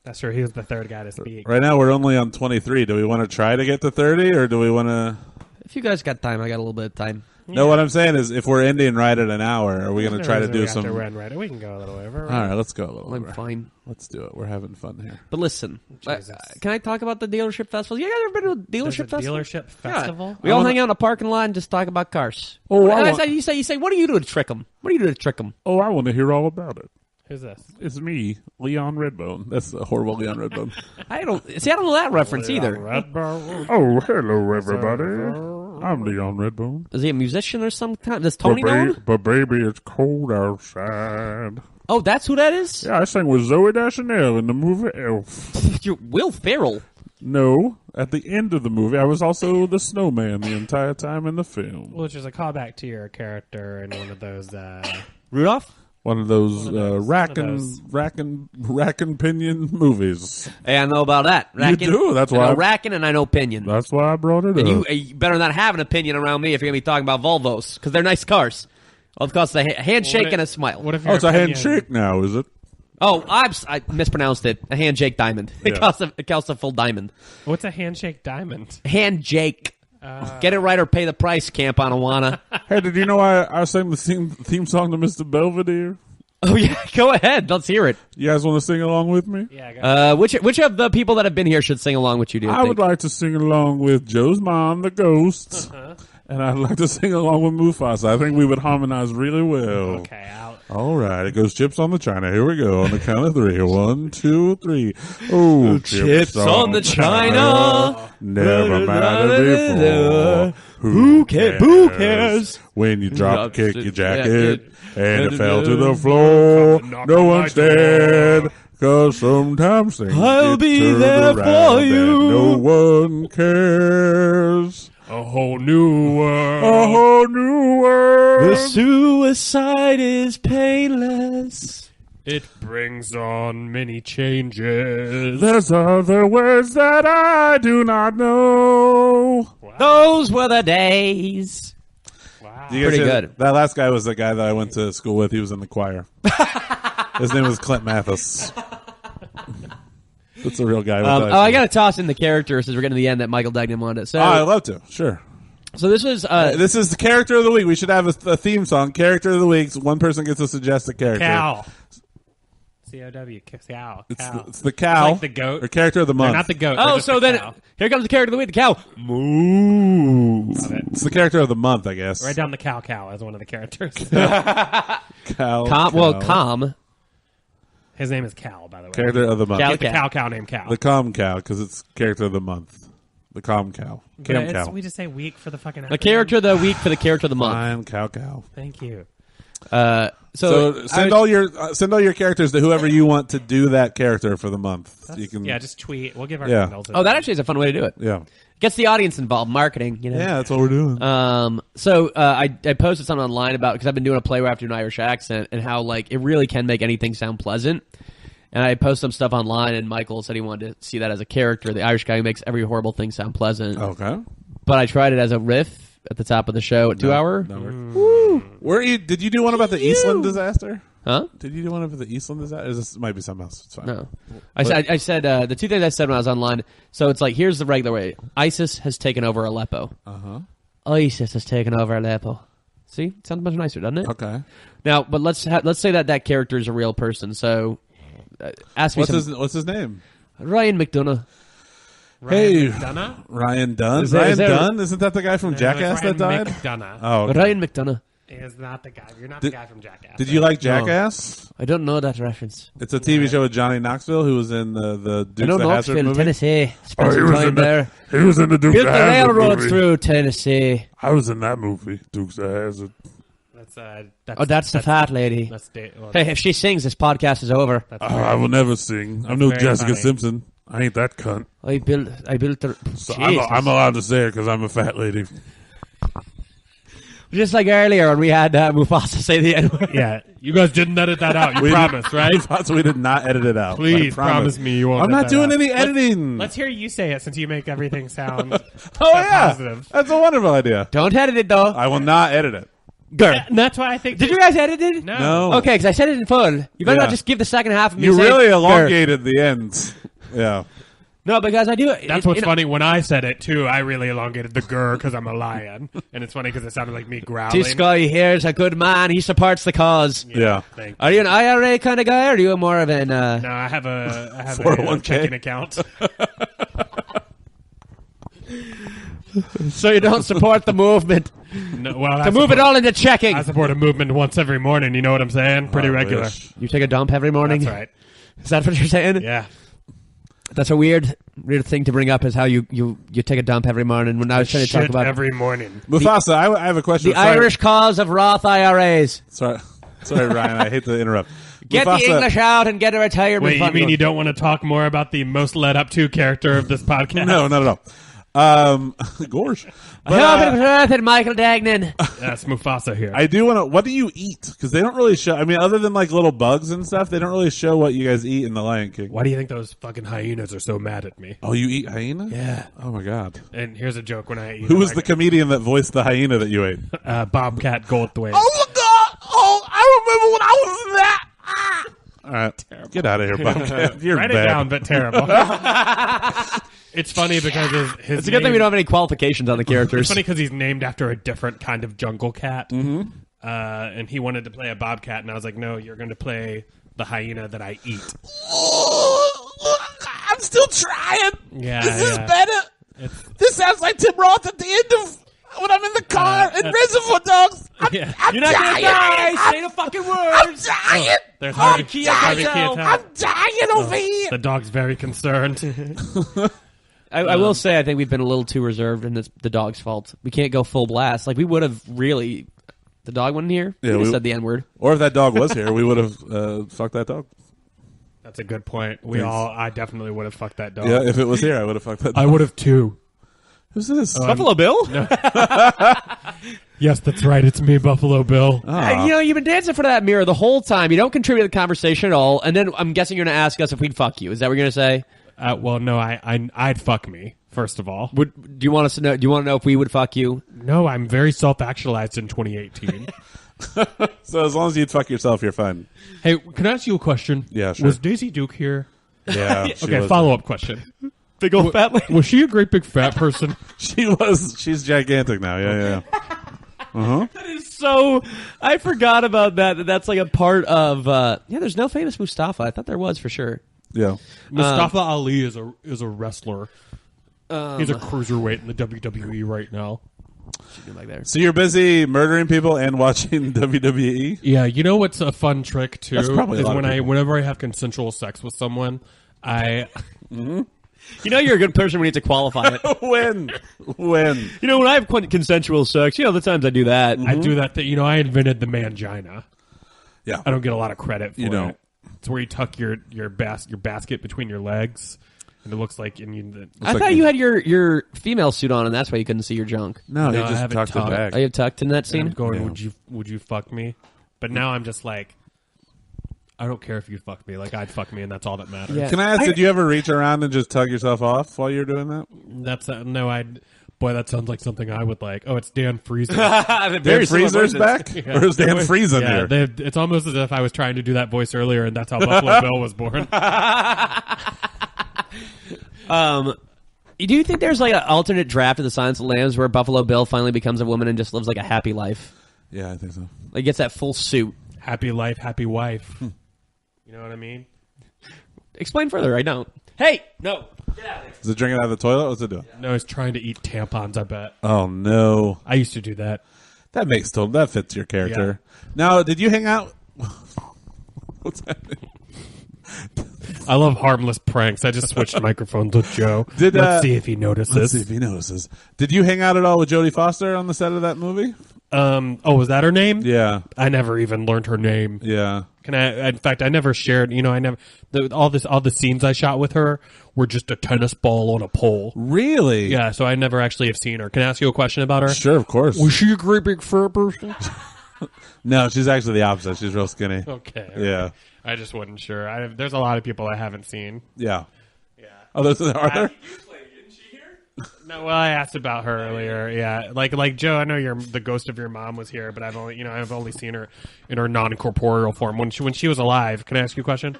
That's true. He was the third guy to speak. Right now, we're only on 23. Do we want to try to get to 30, or do we want to? If you guys got time, I got a little bit of time. No, what I'm saying is, if we're ending right at an hour, are we going to There's try no to do reason some? we have to run right. We can go a little over. All right, let's go a little. I'm over. fine. Let's do it. We're having fun here. But listen, Jesus. can I talk about the dealership festival? You guys ever been to a There's dealership a festival? dealership Yeah. festival? We all hang out in a parking lot and just talk about cars. Oh, I And want- you say, what do you do to trick them? What do you do to trick them? Oh, I want to hear all about it. Who's this? It's me, Leon Redbone. That's a horrible Leon Redbone. I don't know that reference either. Oh, hello, everybody. I'm Leon Redbone. Is he a musician or some kind? Does Tony know him? But baby, it's cold outside. Oh, that's who that is? Yeah, I sang with Zoe Deschanel in the movie Elf. You're Will Ferrell. No, at the end of the movie, I was also the snowman the entire time in the film. Which is a callback to your character in one of those. Rudolph? One of those, rack one of and pinion movies. Hey, I know about that. Racking. do, that's I why know I- racking and I know pinion. That's why I brought it And up. you better not have an opinion around me if you're going to be talking about Volvos, because they're nice cars. Well, it costs a handshake and a smile. What if Oh, your it's a opinion- handshake now, is it? Oh, I mispronounced it. A handshake diamond. It Yeah. costs a full diamond. What's a handshake diamond? Handshake. Get it right or pay the price, Camp Anawana. Hey, did you know I sang the theme song to Mr. Belvedere? Oh, yeah. Go ahead. Let's hear it. You guys want to sing along with me? Yeah. Which of the people that have been here should sing along with you, do you I think? would like to sing along with Joe's mom, the Ghosts, and I'd like to sing along with Mufasa. I think we would harmonize really well. Okay. Out. All right, it goes chips on the china. Here we go on the count of 3. 1, 2, 3. Oh, Chips on the china. Never mattered before. Who cares? When you drop kick your jacket and it fell to and the floor? knock No on my one's dead. 'Cause sometimes things I'll get be turned there around for and you. no one cares. A whole new world. A whole new world. The suicide is painless. It brings on many changes. There's other words that I do not know. Those were the days. Wow. Do you guys Pretty hear- good. That last guy was the guy that I went to school with. He was in the choir. His name was Clint Mathis. That's a real guy. I got to toss in the characters as we're getting to the end that Michael Degnan wanted. So, I'd love to. Sure. so this was This is the character of the week. We should have a theme song. Character of the week. One person gets to suggest a character. Cow. C-O-W. Cow. It's the cow. It's like the goat. Or character of the They're month. not the goat. they're oh, just so the then cow. here comes the character of the week, the cow. Moo. It's the character of the month, I guess. Write down the cow as one of the characters. Cow. Calm. His name is Cal, by the way. Character of the month. Cal- Get the cow named Cal. The calm cow, because it's character of the month. The calm cow. But Cam it's- cow. we just say week for the fucking The character of the week for the character of the month. Fine cow. Thank you. So send all your characters to whoever you want to do that character for the month. You can. Yeah, just tweet. We'll give our Yeah. handles. Oh, that actually is a fun way to do it. Yeah. Gets the audience involved, marketing. You know. Yeah, that's what we're doing. I posted something online about, because I've been doing a play where I have to do an Irish accent and how like it really can make anything sound pleasant. And I posted some stuff online, and Michael said he wanted to see that as a character, the Irish guy who makes every horrible thing sound pleasant. Okay. But I tried it as a riff at the top of the show at 2 hour. Did you do one about the Eastland disaster? Huh? Did you do one about the Eastland disaster? This might be something else. It's fine. No. I said the two things I said when I was online. So it's like, here's the regular way. ISIS has taken over Aleppo. ISIS has taken over Aleppo. See? It sounds much nicer, doesn't it? Okay. Now, but let's say that character is a real person. So ask me What's his name? Ryan McDonough. Hey. McDonough? Ryan Dunn. Is there- Ryan is there- Dunn? Isn't that the guy from No, Jackass it's that Ryan died? McDonough. Oh. Okay. Ryan McDonough. He is not the guy. You're not the Did- guy from Jackass. Did you like Jackass? I don't know that reference. It's a TV show with Johnny Knoxville, who was in the I know Dukes of Hazzard Knoxville, movie. Tennessee. Spent Oh, he some was time in the- there. He was in the Dukes Built of the Hazzard railroad movie. through Tennessee. I was in that movie, Dukes of Hazzard. That's the fat lady. That's Hey, if she sings, this podcast is over. I will never sing. I'm no very Jessica funny. Simpson. I ain't that cunt. I built the. So Jesus. I'm allowed to say it because I'm a fat lady. Just like earlier when we had Mufasa say the N-word. Yeah, you guys didn't edit that out. You promised, right? So we did not edit it out. Please I promise me you won't. I'm not edit that doing out. any editing. Let's hear you say it since you make everything sound positive. That's a wonderful idea. Don't edit it, though. I will not edit it. Grr. And that's why I think. Did you guys edit it? No. Okay, because I said it in full. You better Yeah. not just give the second half of me You saying, really grr. elongated the ends. Yeah. No, because I do. That's what's funny. When I said it too, I really elongated the grr because I'm a lion, and it's funny because it sounded like me growling. This guy here is a good man. He supports the cause. Yeah. Thank Are you an IRA kind of guy, or are you more of an? No, I have a 401k. checking account. So you don't support the movement No, well, to move it all into checking. I support a movement once every morning. You know what I'm saying? Pretty I regular. wish. You take a dump every morning. That's right. Is that what you're saying? Yeah. That's a weird thing to bring up. Is how you take a dump every morning. When I was trying to talk Shit about every morning. Mufasa, I have a question. the Sorry. Irish cause of Roth IRAs. Sorry, Ryan. I hate to interrupt. Get Mufasa, the English out and get a retirement Wait, you fund. mean you don't want to talk more about the most led up to character of this podcast? No, not at all. Gorge. But, and Michael Dagnan. That's Mufasa here. I do want to. What do you eat? Because they don't really show. I mean, other than like little bugs and stuff, they don't really show what you guys eat in The Lion King. Why do you think those fucking hyenas are so mad at me? Oh, you eat hyena? Yeah. Oh my god. And here's a joke when I eat. Who was the comedian that voiced the hyena that you ate? Bobcat Goldthwait. my god! Oh, I remember when I was that. All right, get out of here, Bobcat. You're Write bad. it down, but terrible. It's funny because his It's a good thing we don't have any qualifications on the It's characters. funny because he's named after a different kind of jungle cat. Mm-hmm. And he wanted to play a bobcat, and I was like, no, you're going to play the hyena that I eat. I'm still trying. Yeah, This is yeah. better. This sounds like Tim Roth at the end of when I'm in the car in Reservoir Dogs. Yeah. I'm You're not going to dying. die. Say the fucking I'm words. dying. There's Harvey Harvey Keitel. Keitel. I'm dying over here. The dog's very concerned. I will say I think we've been a little too reserved, and it's the dog's fault. We can't go full blast. Like we would have really. The dog wasn't here. Yeah, we we- said the N-word. Or if that dog was here, we would have fucked that dog. That's a good point. Thanks. I definitely would have fucked that dog. Yeah, if it was here, I would have fucked that dog. I would have too. Who's this? Buffalo Bill? Yes, that's right. It's me, Buffalo Bill. Ah. You know, you've been dancing for that mirror the whole time. You don't contribute to the conversation at all. And then I'm guessing you're going to ask us if we'd fuck you. Is that what you're going to say? Well, no, I'd fuck me, first of all. Do you want us to know? Do you want to know if we would fuck you? No, I'm very self-actualized in 2018. So as long as you'd fuck yourself, you're fine. Hey, can I ask you a question? Yeah, sure. Was Daisy Duke here? Yeah. she Okay, was. follow-up question. Big old fat lady. Was she a great big fat person? She was. She's gigantic now. Yeah. That is so. I forgot about that. That's like a part of. Yeah, there's no famous Mustafa. I thought there was for sure. Yeah. Mustafa Ali is a wrestler. He's a cruiserweight in the WWE right now. Like there. So you're busy murdering people and watching WWE? Yeah, you know what's a fun trick too? That's probably a is lot of people. whenever I have consensual sex with someone, You know you're a good person when you have to qualify it. When? You know, when I have consensual sex, the times I do that. I do that thing. You know, I invented the mangina. Yeah. I don't get a lot of credit for You don't. it. It's where you tuck your basket between your legs, and it looks like I thought you had your female suit on, and that's why you couldn't see your junk. No, No, he I just haven't tucked it tucked. back. Are you tucked in that I'm scene? going, Yeah. would you fuck me? But now I'm just like, I don't care if you fuck me. Like, I'd fuck me, and that's all that matters. Yeah. Can I ask, did you ever reach around and just tug yourself off while you're doing that? That's boy, that sounds like something I would like. Oh, it's Dan Freezer. Dan Freezer's back? Yeah. Or is Dan Friesen Yeah, here? it's almost as if I was trying to do that voice earlier, and that's how Buffalo Bill was born. Do you think there's like an alternate draft of the Silence of the Lambs where Buffalo Bill finally becomes a woman and just lives like a happy life? Yeah, I think so. Like gets that full suit. Happy life, happy wife. You know what I mean? Explain further. I don't. Hey, no. Get out of there. Is it drinking out of the toilet? What's it doing? No, he's trying to eat tampons, I bet. Oh, no. I used to do that. That fits your character. Now, did you hang out? What's happening? I love harmless pranks. I just switched microphones with Joe. Let's see if he notices. Let's see if he notices. Did you hang out at all with Jodie Foster on the set of that movie? Was that her name? Yeah. I never even learned her name. Yeah. In fact, I never shared, all the scenes I shot with her were just a tennis ball on a pole. Really? Yeah, so I never actually have seen her. Can I ask you a question about her? Sure, of course. Was she a great big fur person? No, she's actually the opposite. She's real skinny. Okay. Yeah. I just wasn't sure. There's a lot of people I haven't seen. Yeah. Yeah. Oh, are there? No, well, I asked about her earlier. Yeah, like Joe, I know the ghost of your mom was here, but I've only seen her in her non-corporeal form when she was alive. Can I ask you a question?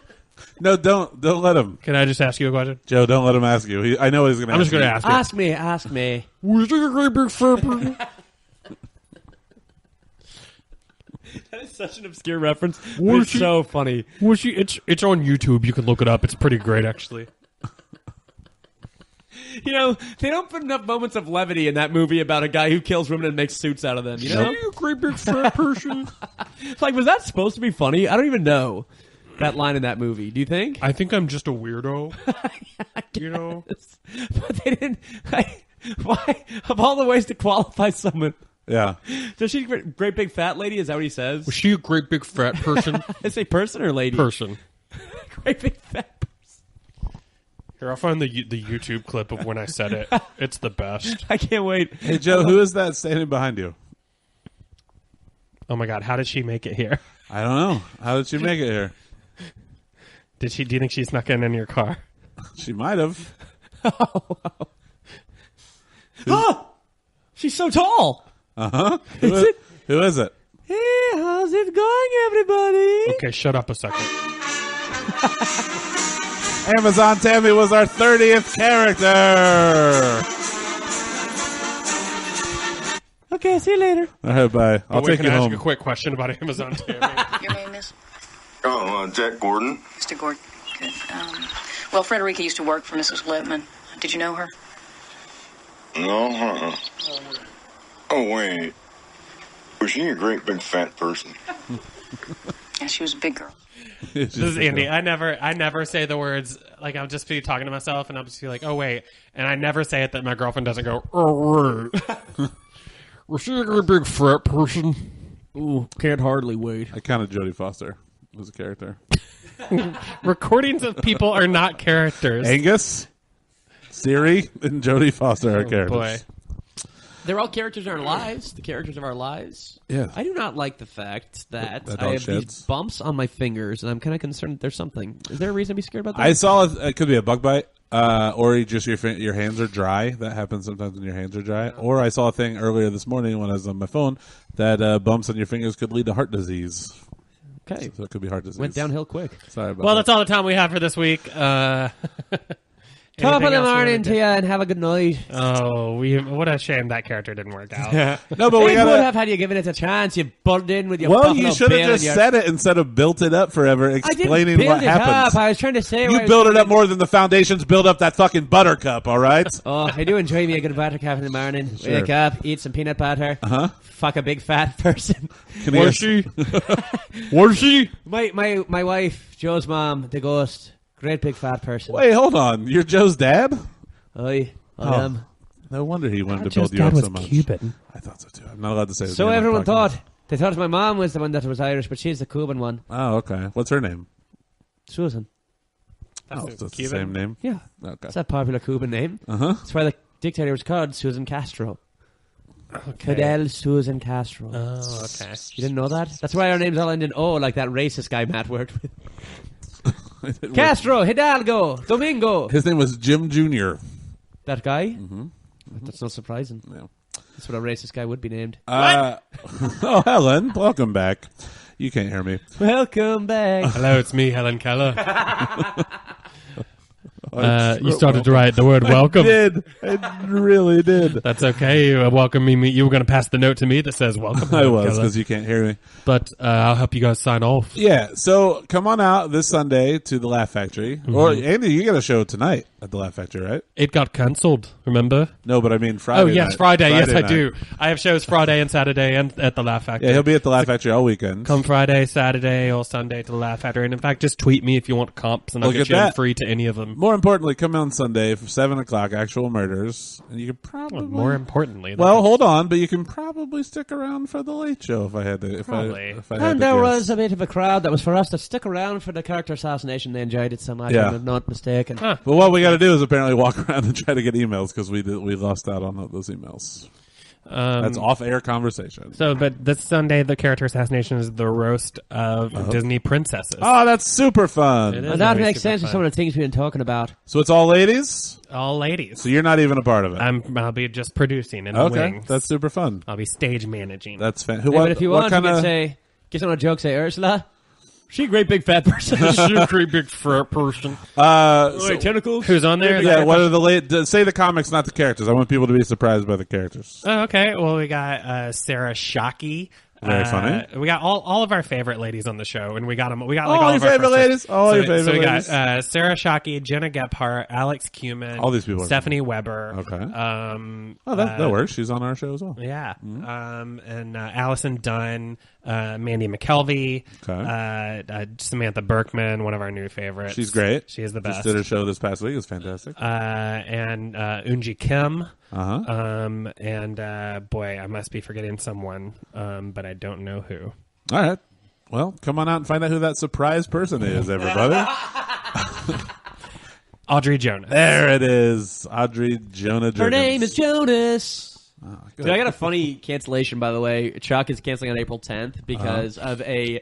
No, don't let him. Can I just ask you a question? Joe, don't let him ask you. I know he's going to. I'm just going to ask you. Ask me. Was she a great big fur person? That is such an obscure reference. Was It's she- so funny. Was she? It's on YouTube. You can look it up. It's pretty great, actually. They don't put enough moments of levity in that movie about a guy who kills women and makes suits out of them. You know? a great big fur person? Like, was that supposed to be funny? I don't even know that line in that movie. Do you think? I think I'm just a weirdo. But they didn't. Why? Of all the ways to qualify someone. Yeah. So she's a great big fat lady? Is that what he says? Was she a great big fat person? I say person or lady? Person. Great big fat person. Here, I'll find the YouTube clip of when I said it. It's the best. I can't wait. Hey, Joe, who is that standing behind you? Oh my God, how did she make it here? I don't know. How did she make it here? Do you think she snuck in your car? She might have. Oh! She's so tall! Uh-huh. Is it? Who is it? Hey, how's it going, everybody? Okay, shut up a second. Amazon Tammy was our 30th character. Okay, see you later. All right, bye. I'll Wait, take can you I ask home. you a quick question about Amazon Tammy? Your name is? Oh, Jack Gordon. Mr. Gordon. Good. Well, Frederica used to work for Mrs. Lippman. Did you know her? No, Oh, wait. Was she a great big fat person? Yeah, she was a big girl. This is Andy. I never say the words, like I'll just be talking to myself and I'll just be like, oh wait. And I never say it that my girlfriend doesn't go, oh wait. Was she a big fat person? Ooh, can't hardly wait. I counted Jodie Foster as a character. Recordings of people are not characters. Angus, Siri, and Jodie Foster are characters. Boy. They're all characters in our lives. The characters of our lives. Yeah. I do not like the fact that That I dog have these sheds. bumps on my fingers, and I'm kind of concerned that there's something. Is there a reason to be scared about that? I saw it could be a bug bite, or just your hands are dry. That happens sometimes when your hands are dry. Or I saw a thing earlier this morning when I was on my phone that bumps on your fingers could lead to heart disease. Okay. So it could be heart disease. Went downhill quick. Sorry about Well, that. that's all the time we have for this week. Top of anything the else we morning wanna to do? you, and have a good night. Oh, what a shame that character didn't work out. No, but we They would gotta. have had you given it a chance. You buzzed in with your Well, Buffalo you should have Bill just and your- said it instead of built it up forever, I didn't explaining build what it up. happened. I was trying to say You build it up more than the foundations build up that fucking buttercup. All right. Oh, I do enjoy me a good buttercup in the morning. Sure. Wake up, eat some peanut butter. Uh-huh. Fuck a big fat person. Can you Was she? Was she? My wife, Joe's mom, the ghost, great big fat person. Wait, hold on. You're Joe's dad? I Oh. am. No wonder he wanted to Joe's build you dad up was so much. Cuban. I thought so too. I'm not allowed to say. his So name on everyone podcast. they thought my mom was the one that was Irish, but she's the Cuban one. Oh, okay. What's her name? Susan. Oh, so it's the Cuban? same name. Yeah. Okay. It's a popular Cuban name. Uh-huh. That's why the dictator was called Susan Castro. Okay. Fidel Susan Castro. Oh, okay. You didn't know that? That's why our names all end in O, like that racist guy Matt worked with. Castro, Hidalgo, Domingo. His name was Jim Jr. That guy? Mm-hmm. That's not surprising. Yeah. That's what a racist guy would be named. Oh, Helen, welcome back. You can't hear me. Welcome back. Hello, it's me, Helen Keller. You started to write the word welcome. I really did. That's okay. You welcome me. You were going to pass the note to me that says welcome. I Helen was Keller. because you can't hear me. But I'll help you guys sign off. Yeah, so come on out this Sunday to the Laugh Factory. Or Andy, you got a show tonight. at the Laugh Factory, right? It got cancelled, remember? No, but I mean Friday. Oh, yes, night. Friday. Yes, I night. do. I have shows Friday and Saturday and at the Laugh Factory. Yeah, he'll be at the Laugh Factory all weekend. Come Friday, Saturday, or Sunday to the Laugh Factory. And in fact, just tweet me if you want comps, and I'll Look get at you in that. free to any of them. More importantly, come on Sunday for 7 o'clock, Actual Murders, and you can probably. More importantly, Well, hold on, but you can probably stick around for the Late Show if I had to. Probably. If I had And to there guess. was a bit of a crowd that was for us to stick around for the Character Assassination. They enjoyed it so much, Yeah. I'm not mistaken. Huh. But what we got to do is apparently walk around and try to get emails because we lost out on those emails. That's off-air conversation. So, but this Sunday, the Character Assassination is the roast of Disney princesses. Oh, that's super fun. It is. And that very makes super sense to fun. some of the things we've been talking about. So it's all ladies. All ladies. So you're not even a part of it. I'll be just producing in the Okay, wings. that's super fun. I'll be stage managing. That's fan. Yeah, but if you want, you kind can of? say, get someone a joke, say, Ursula, she a great big fat person. Pretty big fat person. Tentacles? Who's on there? Yeah, what are the late? Say the comics, not the characters. I want people to be surprised by the characters. Oh, okay. Well, we got Sarah Shockey. Very funny. We got all of our favorite ladies on the show, and we got them. We got like All all your of our favorite first- ladies? All your favorite So we ladies? got Sarah Shockey, Jenna Gephardt, Alex Kumin, All these people are Stephanie Weber. Okay. Oh, that works. She's on our show as well. Yeah. And Allison Dunn, Mandy McKelvey, Samantha Berkman, one of our new favorites. She's great. She is the Just best. did her show this past week. It was fantastic. And Unji Kim. Uh-huh. And boy, I must be forgetting someone, but I don't know who. All right. Well, come on out and find out who that surprise person is, everybody. Audrey Jonas. There it is. Audrey Jonah. Her name is Jonas. good. Dude, I got a funny cancellation, by the way. Chuck is canceling on April 10th because of a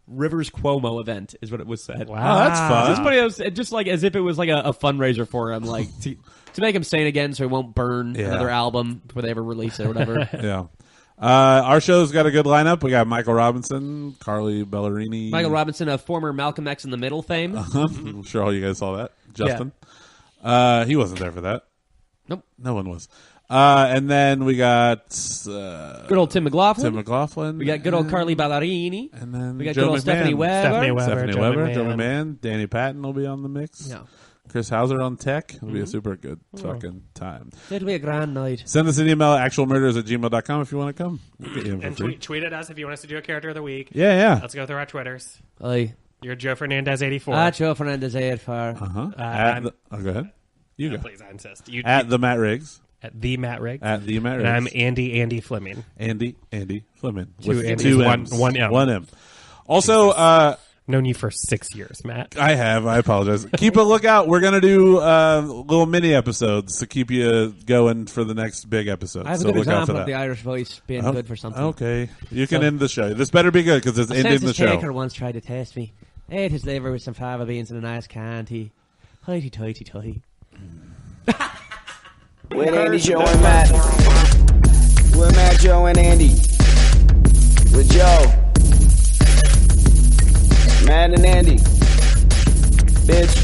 Rivers Cuomo event, is what it was said. Wow. Oh, that's fun. Just, funny, it was just like as if it was like a fundraiser for him, like to make him sane again so he won't burn another album before they ever release it or whatever. Yeah. Our show's got a good lineup. We got Michael Robinson, Carly Bellerini. Michael Robinson, of former Malcolm X in the Middle fame. I'm sure all you guys saw that. Justin. He wasn't there for that. Nope. No one was. And then we got Good old Tim McLaughlin. Tim McLaughlin. We got good old Carly Ballerini. And then We got Joe good old McMahon. Stephanie Weber. Stephanie Joe Weber, Joe McMahon. McMahon, Danny Patton will be on the mix. Yeah. Chris Hauser on tech. It'll be a super good fucking time. It'll be a grand night. Send us an email at actualmurders@gmail.com if you want to come. We'll get you in for And free. tweet at us if you want us to do a character of the week. Yeah. Let's go through our Twitters. Aye. You're Joe Fernandez 84. Joe Fernandez AFR. Go ahead. You go. Please, I insist. You At the Matt Riggs. at the Matt Riggs. At the Matt Riggs. And I'm Andy Fleming. Andy Fleming. Two With Andys, two one- M's. one M. One M. Also, Known you for 6 years, Matt. I apologize. Keep a lookout. We're going to do little mini episodes to keep you going for the next big episode. I have a So good look out for example of that. the Irish voice being good for something. Okay. You can end the show. This better be good because it's A ending the census show. taker once tried to test me. Ate his liver with some fava beans and a nice canty. Hoity-toity-toity. With Andy, Joe, and Matt. With Matt, Joe, and Andy. With Joe. Matt and Andy. Bitch.